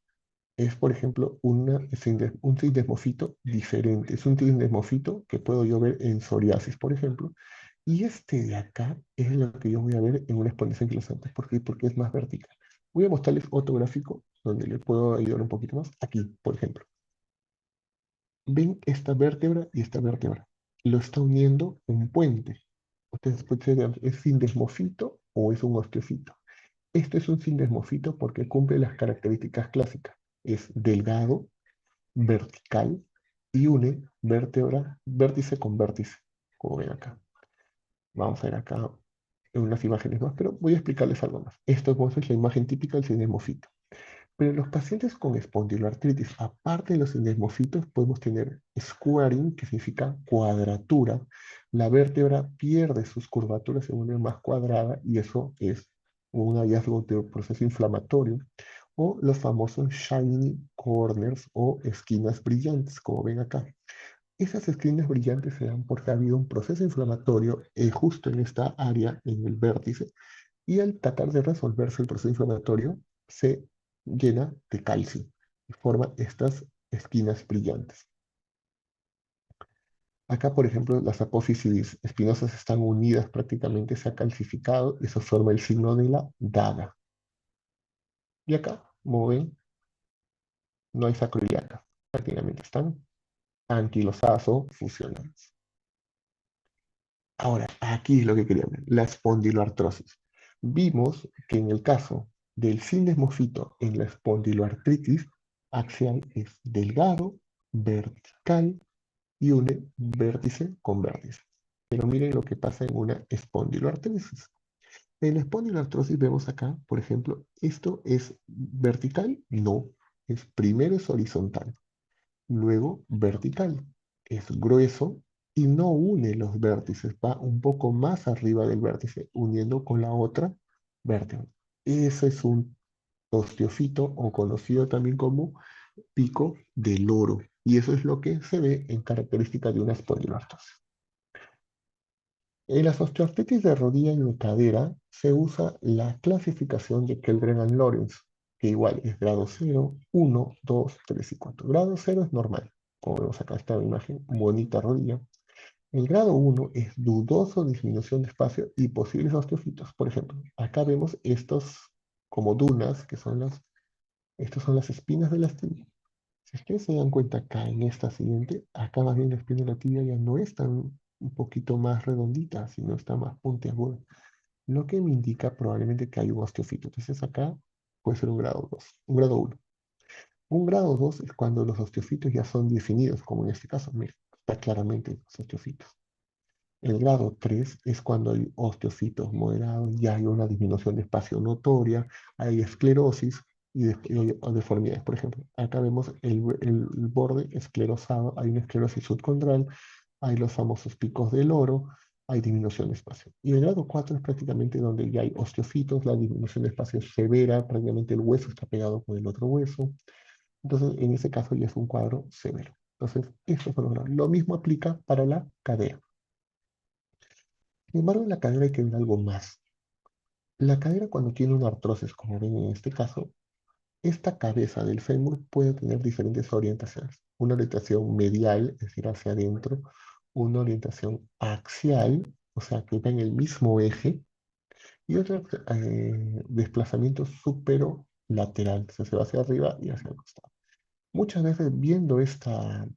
es, por ejemplo, un sindesmofito diferente. Es un sindesmofito que puedo yo ver en psoriasis, por ejemplo. Y este de acá es lo que yo voy a ver en una exposición anquilosante. ¿Por qué? Porque es más vertical. Voy a mostrarles otro gráfico donde le puedo ayudar un poquito más. Aquí, por ejemplo. Ven esta vértebra y esta vértebra. Lo está uniendo un puente. Ustedes pueden decir, ¿es sindesmofito o es un osteofito? Este es un sindesmofito porque cumple las características clásicas. Es delgado, vertical y une vértebra, vértice con vértice, como ven acá. Vamos a ver acá en unas imágenes más, pero voy a explicarles algo más. Esto es la imagen típica del sindesmofito. Pero en los pacientes con espondiloartritis, aparte de los sindesmofitos, podemos tener squaring, que significa cuadratura. La vértebra pierde sus curvaturas, se vuelve más cuadrada y eso es un hallazgo de un proceso inflamatorio. O los famosos shiny corners o esquinas brillantes, como ven acá. Esas esquinas brillantes se dan porque ha habido un proceso inflamatorio justo en esta área, en el vértice, y al tratar de resolverse el proceso inflamatorio, se llena de calcio y forma estas esquinas brillantes. Acá, por ejemplo, las apófisis espinosas están unidas prácticamente, se ha calcificado, y eso forma el signo de la daga. Y acá, como ven, no hay sacroiliaca, prácticamente están anquilosadas o fusionadas. Ahora, aquí es lo que quería ver, la espondiloartrosis. Vimos que en el caso del sindesmofito en la espondiloartritis axial es delgado, vertical y une vértice con vértice. Pero miren lo que pasa en una espondiloartrosis. En la espondiloartrosis vemos acá, por ejemplo, ¿esto es vertical? No, primero es horizontal, luego vertical. Es grueso y no une los vértices, va un poco más arriba del vértice, uniendo con la otra vértebra. Ese es un osteofito o conocido también como pico del loro. Y eso es lo que se ve en características de una espondiloartrosis. En las osteoartritis de rodilla y de cadera se usa la clasificación de Kellgren-Lawrence, que igual es grado 0, 1, 2, 3 y 4. Grado 0 es normal, como vemos acá esta imagen, bonita rodilla. El grado 1 es dudoso disminución de espacio y posibles osteofitos. Por ejemplo, acá vemos estos como dunas, que son estas son las espinas de las tibias. Si ustedes se dan cuenta acá en esta siguiente, acá más bien la espina de la tibia ya no es tan un poquito más redondita, sino está más puntiaguda. Lo que me indica probablemente que hay un osteofito. Entonces acá puede ser un grado 2, un grado 1. Un grado 2 es cuando los osteofitos ya son definidos, como en este caso. Mira, está claramente los osteofitos. El grado 3 es cuando hay osteofitos moderados, ya hay una disminución de espacio notoria, hay esclerosis y deformidades. Por ejemplo, acá vemos el borde esclerosado, hay una esclerosis subcondral, hay los famosos picos del loro, hay disminución de espacio. Y el grado 4 es prácticamente donde ya hay osteofitos, la disminución de espacio es severa, prácticamente el hueso está pegado con el otro hueso. Entonces, en ese caso ya es un cuadro severo. Entonces, esto fue logrado. Lo mismo aplica para la cadera. Sin embargo, en la cadera hay que ver algo más. La cadera cuando tiene una artrosis, como ven en este caso, esta cabeza del fémur puede tener diferentes orientaciones. Una orientación medial, es decir, hacia adentro, una orientación axial, o sea, que va en el mismo eje, y otro desplazamiento superolateral, o sea, se va hacia arriba y hacia el costado. Muchas veces viendo esta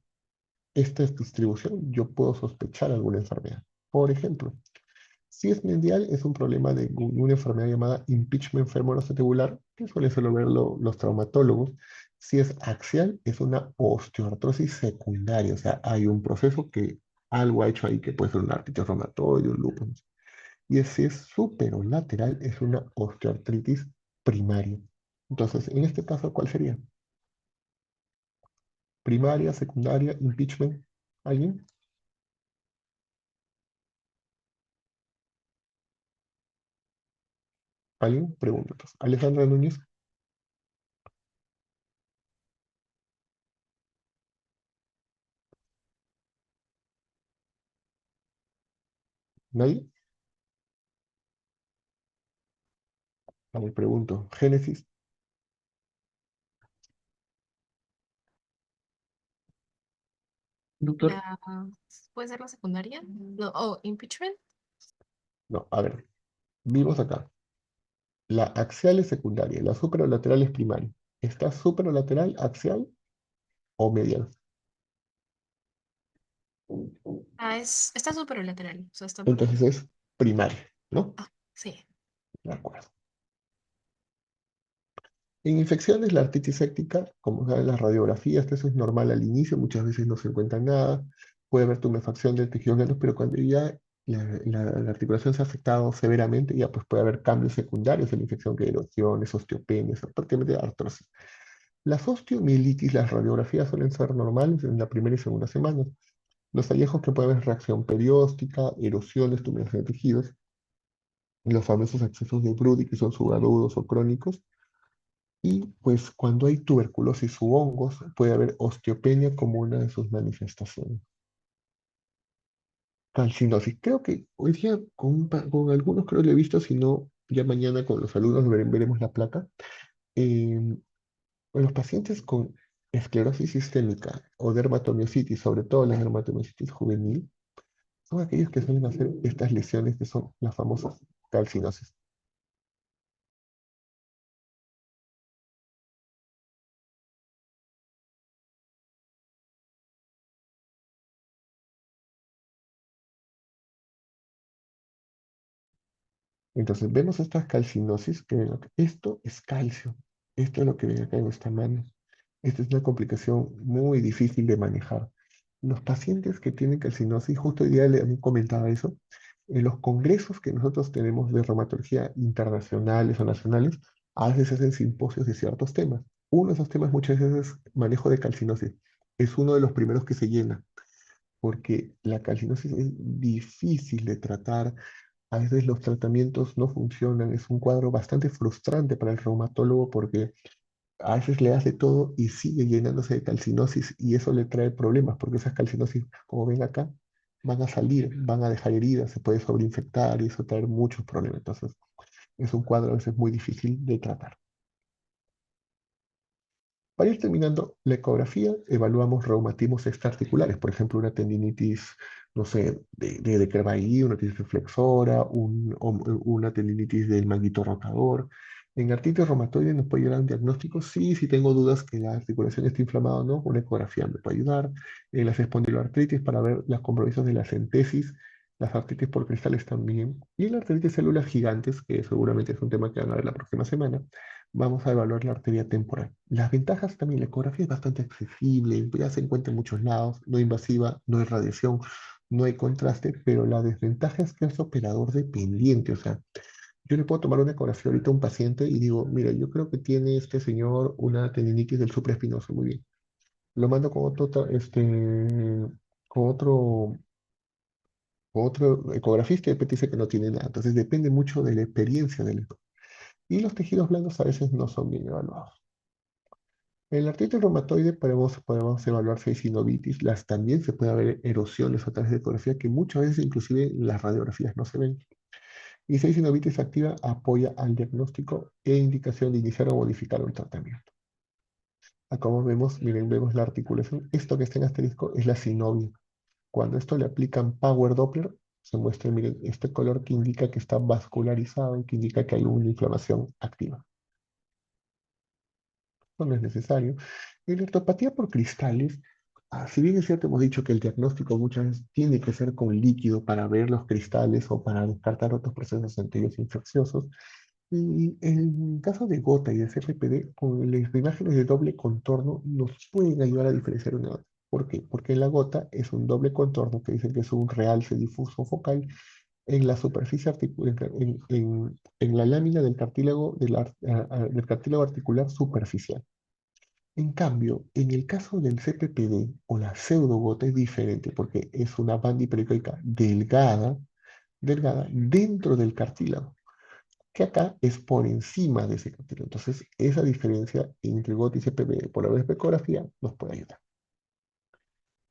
distribución, yo puedo sospechar alguna enfermedad. Por ejemplo, si es medial, es un problema de una enfermedad llamada impeachment femoroacetabular, que suelen solo verlo los traumatólogos. Si es axial, es una osteoartrosis secundaria, o sea, hay un proceso que algo ha hecho ahí, que puede ser una artritis reumatoide, un lupus. Y si es superolateral, es una osteoartritis primaria. Entonces, en este caso, ¿cuál sería? Primaria, secundaria, impeachment. ¿Alguien? ¿Alguien? Pregunta. Entonces, Alejandra Núñez, ¿nadie? A ver, pregunto. Génesis, Doctor, La, ¿puede ser la secundaria? No, oh, impeachment. no, a ver, vimos acá. La axial es secundaria, la superolateral es primaria. ¿Está superolateral, axial o medial? Ah, está súper lateral. O sea, está por Entonces debajo. es primaria, ¿no? Ah, sí. De acuerdo. En infecciones, la artritis séptica, como saben las radiografías, que eso es normal al inicio, muchas veces no se encuentra nada, puede haber tumefacción del tejido blando, pero cuando ya la articulación se ha afectado severamente, ya pues puede haber cambios secundarios en la infección, que erosiones, osteopenias, prácticamente artrosis. Las osteomielitis, las radiografías suelen ser normales en la primera y segunda semana. Los hallazgos que puede haber reacción perióstica, erosiones, tumefación de tejidos, los famosos accesos de Brody, que son subagudos o crónicos, y pues cuando hay tuberculosis u hongos, puede haber osteopenia como una de sus manifestaciones. Calcinosis. Creo que hoy día con algunos creo que lo he visto, si no, ya mañana con los alumnos veremos la placa. En los pacientes con esclerosis sistémica o dermatomiositis, sobre todo la dermatomiositis juvenil, son aquellos que suelen hacer estas lesiones que son las famosas calcinosis. Entonces vemos estas calcinosis, que esto es calcio, esto es lo que ven acá en esta mano. Esta es una complicación muy difícil de manejar. Los pacientes que tienen calcinosis, justo hoy día le han comentado eso, en los congresos que nosotros tenemos de reumatología internacionales o nacionales, a veces se hacen simposios de ciertos temas. Uno de esos temas muchas veces es manejo de calcinosis. Es uno de los primeros que se llena, porque la calcinosis es difícil de tratar. A veces los tratamientos no funcionan. Es un cuadro bastante frustrante para el reumatólogo porque a veces le hace todo y sigue llenándose de calcinosis y eso le trae problemas porque esas calcinosis, como ven acá, van a salir, van a dejar heridas, se puede sobreinfectar y eso trae muchos problemas. Entonces, es un cuadro a veces muy difícil de tratar. Para ir terminando, la ecografía evaluamos reumatismos extraarticulares, por ejemplo, una tendinitis, no sé, de Kervaí, una tendinitis flexora, una tendinitis del manguito rotador. En artritis reumatoide nos puede ayudar un diagnóstico, sí, si tengo dudas que la articulación está inflamada o no, una ecografía me puede ayudar. En las espondiloartritis para ver las compromisos de la centesis, las artritis por cristales también, y la artritis células gigantes, que seguramente es un tema que van a ver la próxima semana. Vamos a evaluar la arteria temporal. Las ventajas también, la ecografía es bastante accesible, ya se encuentra en muchos lados, no invasiva, no hay radiación, no hay contraste, pero la desventaja es que es operador dependiente, o sea, yo le puedo tomar una ecografía ahorita a un paciente y digo, mira, yo creo que tiene este señor una tendinitis del supraespinoso, muy bien. Lo mando con con otro, con otro ecografista y después dice que no tiene nada. Entonces depende mucho de la experiencia del. Y los tejidos blandos a veces no son bien evaluados. En la artritis reumatoide podemos evaluar si hay sinovitis, también se puede ver erosiones a través de ecografía que muchas veces inclusive en las radiografías no se ven. Y si hay sinovitis activa, apoya al diagnóstico e indicación de iniciar o modificar un tratamiento. Acá como vemos, miren, vemos la articulación. Esto que está en asterisco es la sinovia. Cuando esto le aplican Power Doppler, se muestra, miren, este color que indica que está vascularizado y que indica que hay una inflamación activa. Esto no es necesario. En la artropatía por cristales, si bien es cierto, hemos dicho que el diagnóstico muchas veces tiene que ser con líquido para ver los cristales o para descartar otros procesos anteriores infecciosos, y en caso de gota y de CRPD, con las imágenes de doble contorno nos pueden ayudar a diferenciar una de otra. ¿Por qué? Porque la gota es un doble contorno que dicen que es un realce difuso focal en la superficie articular, en la lámina del cartílago, del cartílago articular superficial. En cambio, en el caso del CPPD o la pseudogota es diferente porque es una banda hipericóica delgada dentro del cartílago, que acá es por encima de ese cartílago. Entonces, esa diferencia entre gota y CPPD por la ecografía nos puede ayudar.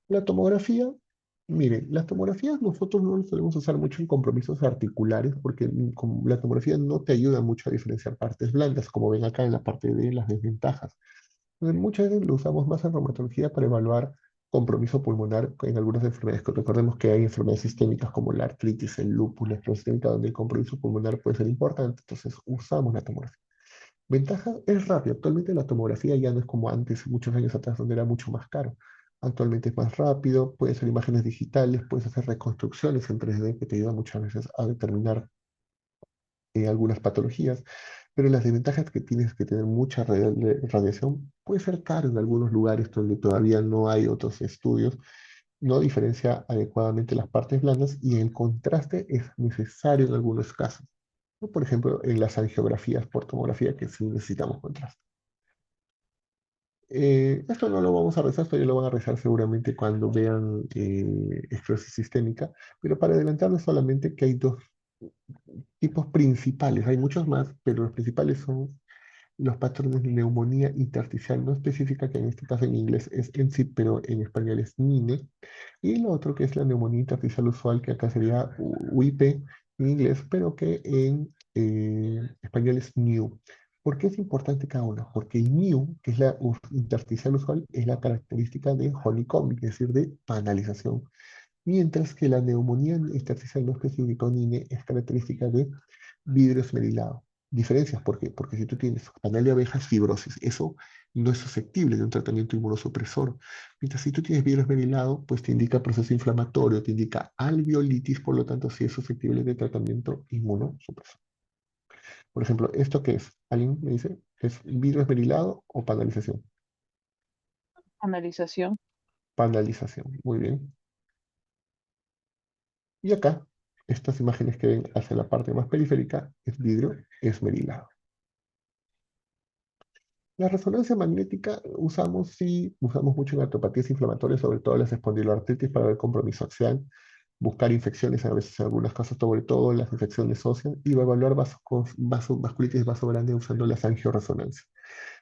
La tomografía, miren, las tomografías nosotros no las solemos usar mucho en compromisos articulares porque la tomografía no te ayuda mucho a diferenciar partes blandas, como ven acá en la parte de las desventajas. Muchas veces lo usamos más en reumatología para evaluar compromiso pulmonar en algunas enfermedades. Que recordemos que hay enfermedades sistémicas como la artritis, el lupus, la esclerosis sistémica, donde el compromiso pulmonar puede ser importante, entonces usamos la tomografía. Ventaja es rápido. Actualmente la tomografía ya no es como antes, muchos años atrás, donde era mucho más caro. Actualmente es más rápido, puedes hacer imágenes digitales, puedes hacer reconstrucciones en 3D que te ayudan muchas veces a determinar algunas patologías, pero las desventajas que tienes que tener mucha radiación puede ser caro en algunos lugares donde todavía no hay otros estudios, no diferencia adecuadamente las partes blandas y el contraste es necesario en algunos casos. ¿No? Por ejemplo, en las angiografías por tomografía que sí necesitamos contraste. Esto no lo vamos a rezar, esto ya lo van a rezar seguramente cuando vean esclerosis sistémica, pero para adelantarles solamente que hay dos tipos principales, hay muchos más, pero los principales son los patrones de neumonía intersticial no específica, que en este caso en inglés es ENSID, pero en español es NINE, y lo otro que es la neumonía intersticial usual, que acá sería UIP en inglés, pero que en español es NIU. ¿Por qué es importante cada uno? Porque el NIU, que es la intersticial usual, es la característica de honeycomb, es decir, de panalización, mientras que la neumonía intersticial no específica o NINE es característica de vidrio esmerilado. Diferencias, ¿por qué? Porque si tú tienes panal de abejas, fibrosis, eso no es susceptible de un tratamiento inmunosupresor. Mientras si tú tienes vidrio esmerilado, pues te indica proceso inflamatorio, te indica alveolitis, por lo tanto sí es susceptible de tratamiento inmunosupresor. Por ejemplo, ¿esto qué es? ¿Alguien me dice? ¿Es vidrio esmerilado o panalización? Analización. Panalización, muy bien. Y acá, estas imágenes que ven hacia la parte más periférica es vidrio esmerilado. La resonancia magnética usamos mucho en artropatías inflamatorias, sobre todo las espondiloartritis, para ver compromiso axial, buscar infecciones, a veces en algunos casos, sobre todo las infecciones óseas, y evaluar vasculitis vasogrande usando las angioresonancias.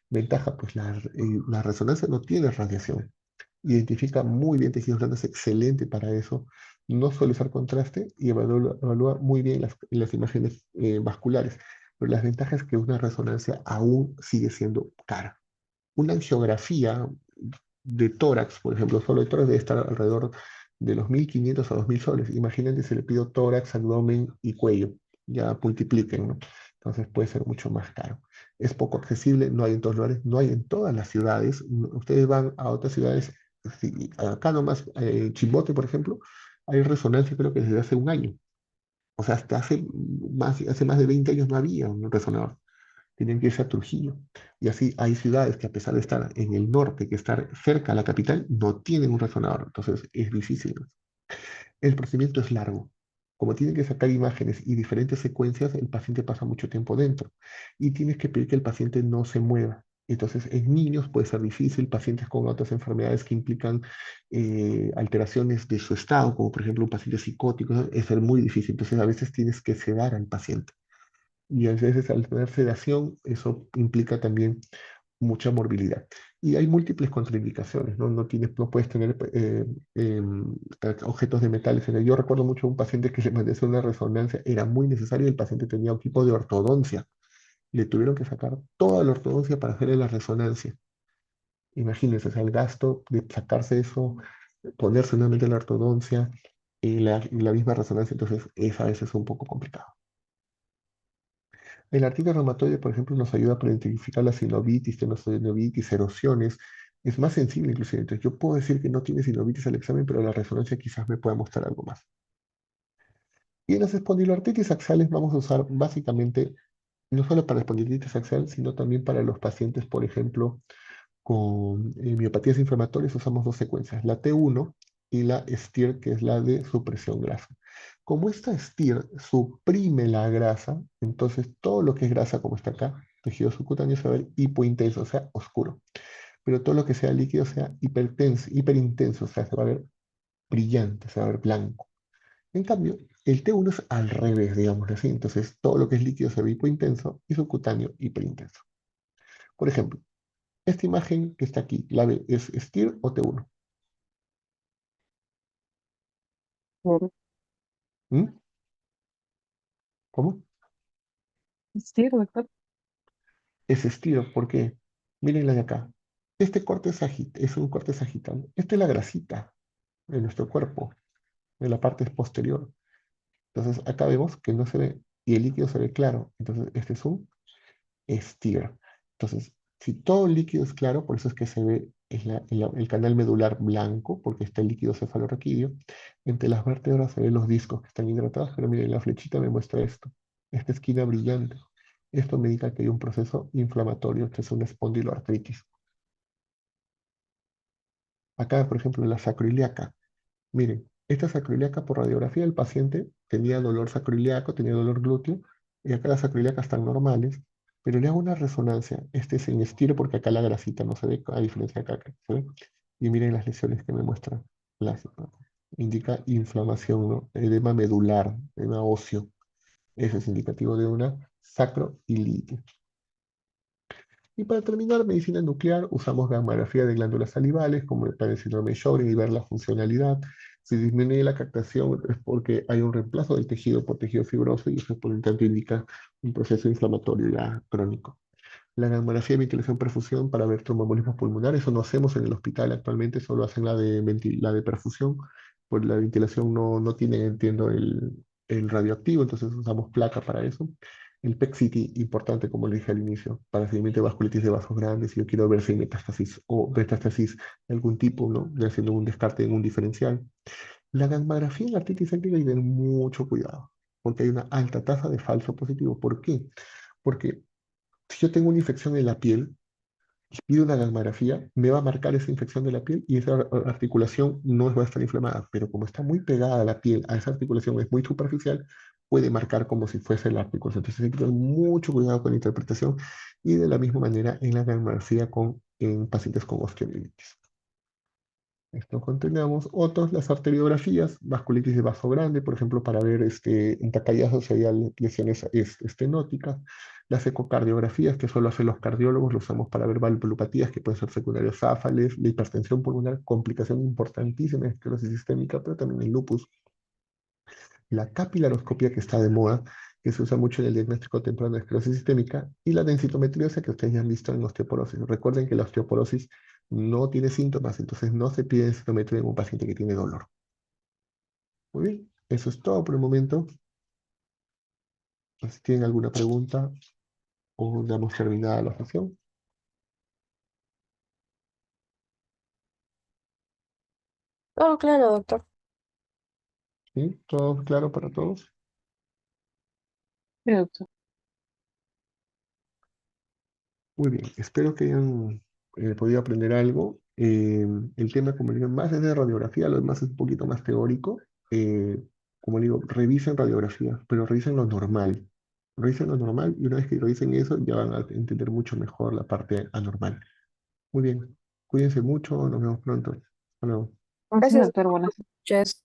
Ventaja, pues la resonancia no tiene radiación, identifica muy bien tejidos grandes, excelente para eso, no suele usar contraste y evalúa muy bien las imágenes vasculares, pero las ventajas es que una resonancia aún sigue siendo cara. Una angiografía de tórax, por ejemplo, solo de tórax debe estar alrededor de los 1.500 a 2.000 soles. Imagínense si le pido tórax, abdomen y cuello, ya multipliquen, ¿no? Entonces puede ser mucho más caro. Es poco accesible, no hay en todos lugares, no hay en todas las ciudades. Ustedes van a otras ciudades, acá nomás, Chimbote, por ejemplo, hay resonancia creo que desde hace un año. O sea, hasta hace más de 20 años no había un resonador. Tenían que irse a Trujillo. Y así hay ciudades que a pesar de estar en el norte, que estar cerca a la capital, no tienen un resonador. Entonces es difícil. El procedimiento es largo. Como tienen que sacar imágenes y diferentes secuencias, el paciente pasa mucho tiempo dentro. Y tienes que pedir que el paciente no se mueva. Entonces, en niños puede ser difícil, pacientes con otras enfermedades que implican alteraciones de su estado, como por ejemplo un paciente psicótico, ¿no? Es ser muy difícil. Entonces, a veces tienes que sedar al paciente. Y a veces al tener sedación, eso implica también mucha morbilidad. Y hay múltiples contraindicaciones, ¿no? No puedes tener objetos de metales. Yo recuerdo mucho a un paciente que le mandé a hacer una resonancia, era muy necesario y el paciente tenía un tipo de ortodoncia. Le tuvieron que sacar toda la ortodoncia para hacerle la resonancia. Imagínense, o sea, el gasto de sacarse eso, ponerse nuevamente la ortodoncia y la misma resonancia, entonces es a veces un poco complicado. El artritis reumatoide, por ejemplo, nos ayuda para identificar la sinovitis, tenosynovitis, erosiones. Es más sensible inclusive. Entonces, yo puedo decir que no tiene sinovitis al examen, pero la resonancia quizás me pueda mostrar algo más. Y en las espondiloartritis axiales vamos a usar básicamente, no solo para espondilitis axial, sino también para los pacientes, por ejemplo, con miopatías inflamatorias, usamos dos secuencias, la T1 y la STIR, que es la de supresión grasa. Como esta STIR suprime la grasa, entonces todo lo que es grasa, como está acá, tejido subcutáneo, se va a ver hipointenso, o sea, oscuro. Pero todo lo que sea líquido sea hiperintenso, o sea, se va a ver brillante, se va a ver blanco. En cambio, el T1 es al revés, digamos así. Entonces, todo lo que es líquido se ve hipointenso y subcutáneo hiperintenso. Por ejemplo, esta imagen que está aquí, ¿la ve? ¿Es STIR o T1? ¿Mm? ¿Cómo? Sí, doctor. Es STIR, ¿por qué? Miren la de acá. Este corte es un corte sagital. Esta es la grasita de nuestro cuerpo, de la parte posterior. Entonces, acá vemos que no se ve y el líquido se ve claro. Entonces, este es un STIR. Entonces, si todo el líquido es claro, por eso es que se ve el canal medular blanco, porque está el líquido cefalorraquídeo. Entre las vértebras se ven los discos que están hidratados, pero miren, la flechita me muestra esto. Esta esquina brillante. Esto me indica que hay un proceso inflamatorio, que es una espondiloartritis. Acá, por ejemplo, la sacroiliaca. Miren, esta sacroiliaca por radiografía el paciente tenía dolor sacroiliaco, tenía dolor glúteo, y acá las sacroiliacas están normales, pero le hago una resonancia. Este es en estiro porque acá la grasita no se ve, a diferencia de acá, ¿se ve? Y miren las lesiones que me muestran. Indica inflamación, ¿no? Edema medular, edema óseo. Ese es indicativo de una sacroiliitis. Y para terminar, medicina nuclear, usamos gamografía de glándulas salivales, como para el síndrome de Sjögren, y ver la funcionalidad. Si disminuye la captación es porque hay un reemplazo del tejido por tejido fibroso y eso por lo tanto indica un proceso inflamatorio ya crónico. La gamografía de ventilación perfusión para ver tromboembolismos pulmonares, eso no hacemos en el hospital actualmente, solo hacen la de perfusión, pues la ventilación no tiene, entiendo, el radioactivo, entonces usamos placa para eso. El PET-CT, importante, como le dije al inicio, para seguimiento de vasculitis de vasos grandes, si yo quiero ver si hay metástasis o metástasis de algún tipo, ¿no? Ya haciendo un descarte en un diferencial. La gamografía en la artritis céntrica hay que tener mucho cuidado, porque hay una alta tasa de falso positivo. ¿Por qué? Porque si yo tengo una infección en la piel y pido una gamografía, me va a marcar esa infección de la piel y esa articulación no va a estar inflamada, pero como está muy pegada a la piel, a esa articulación es muy superficial, puede marcar como si fuese la articulación. Entonces hay que tener mucho cuidado con la interpretación y de la misma manera en la gamografía en pacientes con osteomielitis. Esto continuamos. Otros, las arteriografías, vasculitis de vaso grande, por ejemplo, para ver en tacayazos si hay lesiones estenóticas. Las ecocardiografías, que solo hacen los cardiólogos, lo usamos para ver valvulopatías, que pueden ser secundarios záfales, la hipertensión pulmonar, complicación importantísima en esclerosis sistémica, pero también el lupus. La capilaroscopia, que está de moda, que se usa mucho en el diagnóstico temprano de esclerosis sistémica, y la densitometriosis, que ustedes ya han visto en osteoporosis. Recuerden que la osteoporosis no tiene síntomas, entonces no se pide densitometría en un paciente que tiene dolor. Muy bien, eso es todo por el momento. Si tienen alguna pregunta o damos terminada la sesión. Todo claro, doctor. ¿Sí? ¿Todo claro para todos? Sí, doctor. Muy bien, espero que hayan podido aprender algo. El tema, como digo, más es de radiografía, lo demás es un poquito más teórico. Como digo, revisen radiografía, pero revisen lo normal. Revisen lo normal y una vez que revisen eso ya van a entender mucho mejor la parte anormal. Muy bien, cuídense mucho, nos vemos pronto. Hasta luego. Sí, Gracias, doctor, buenas noches.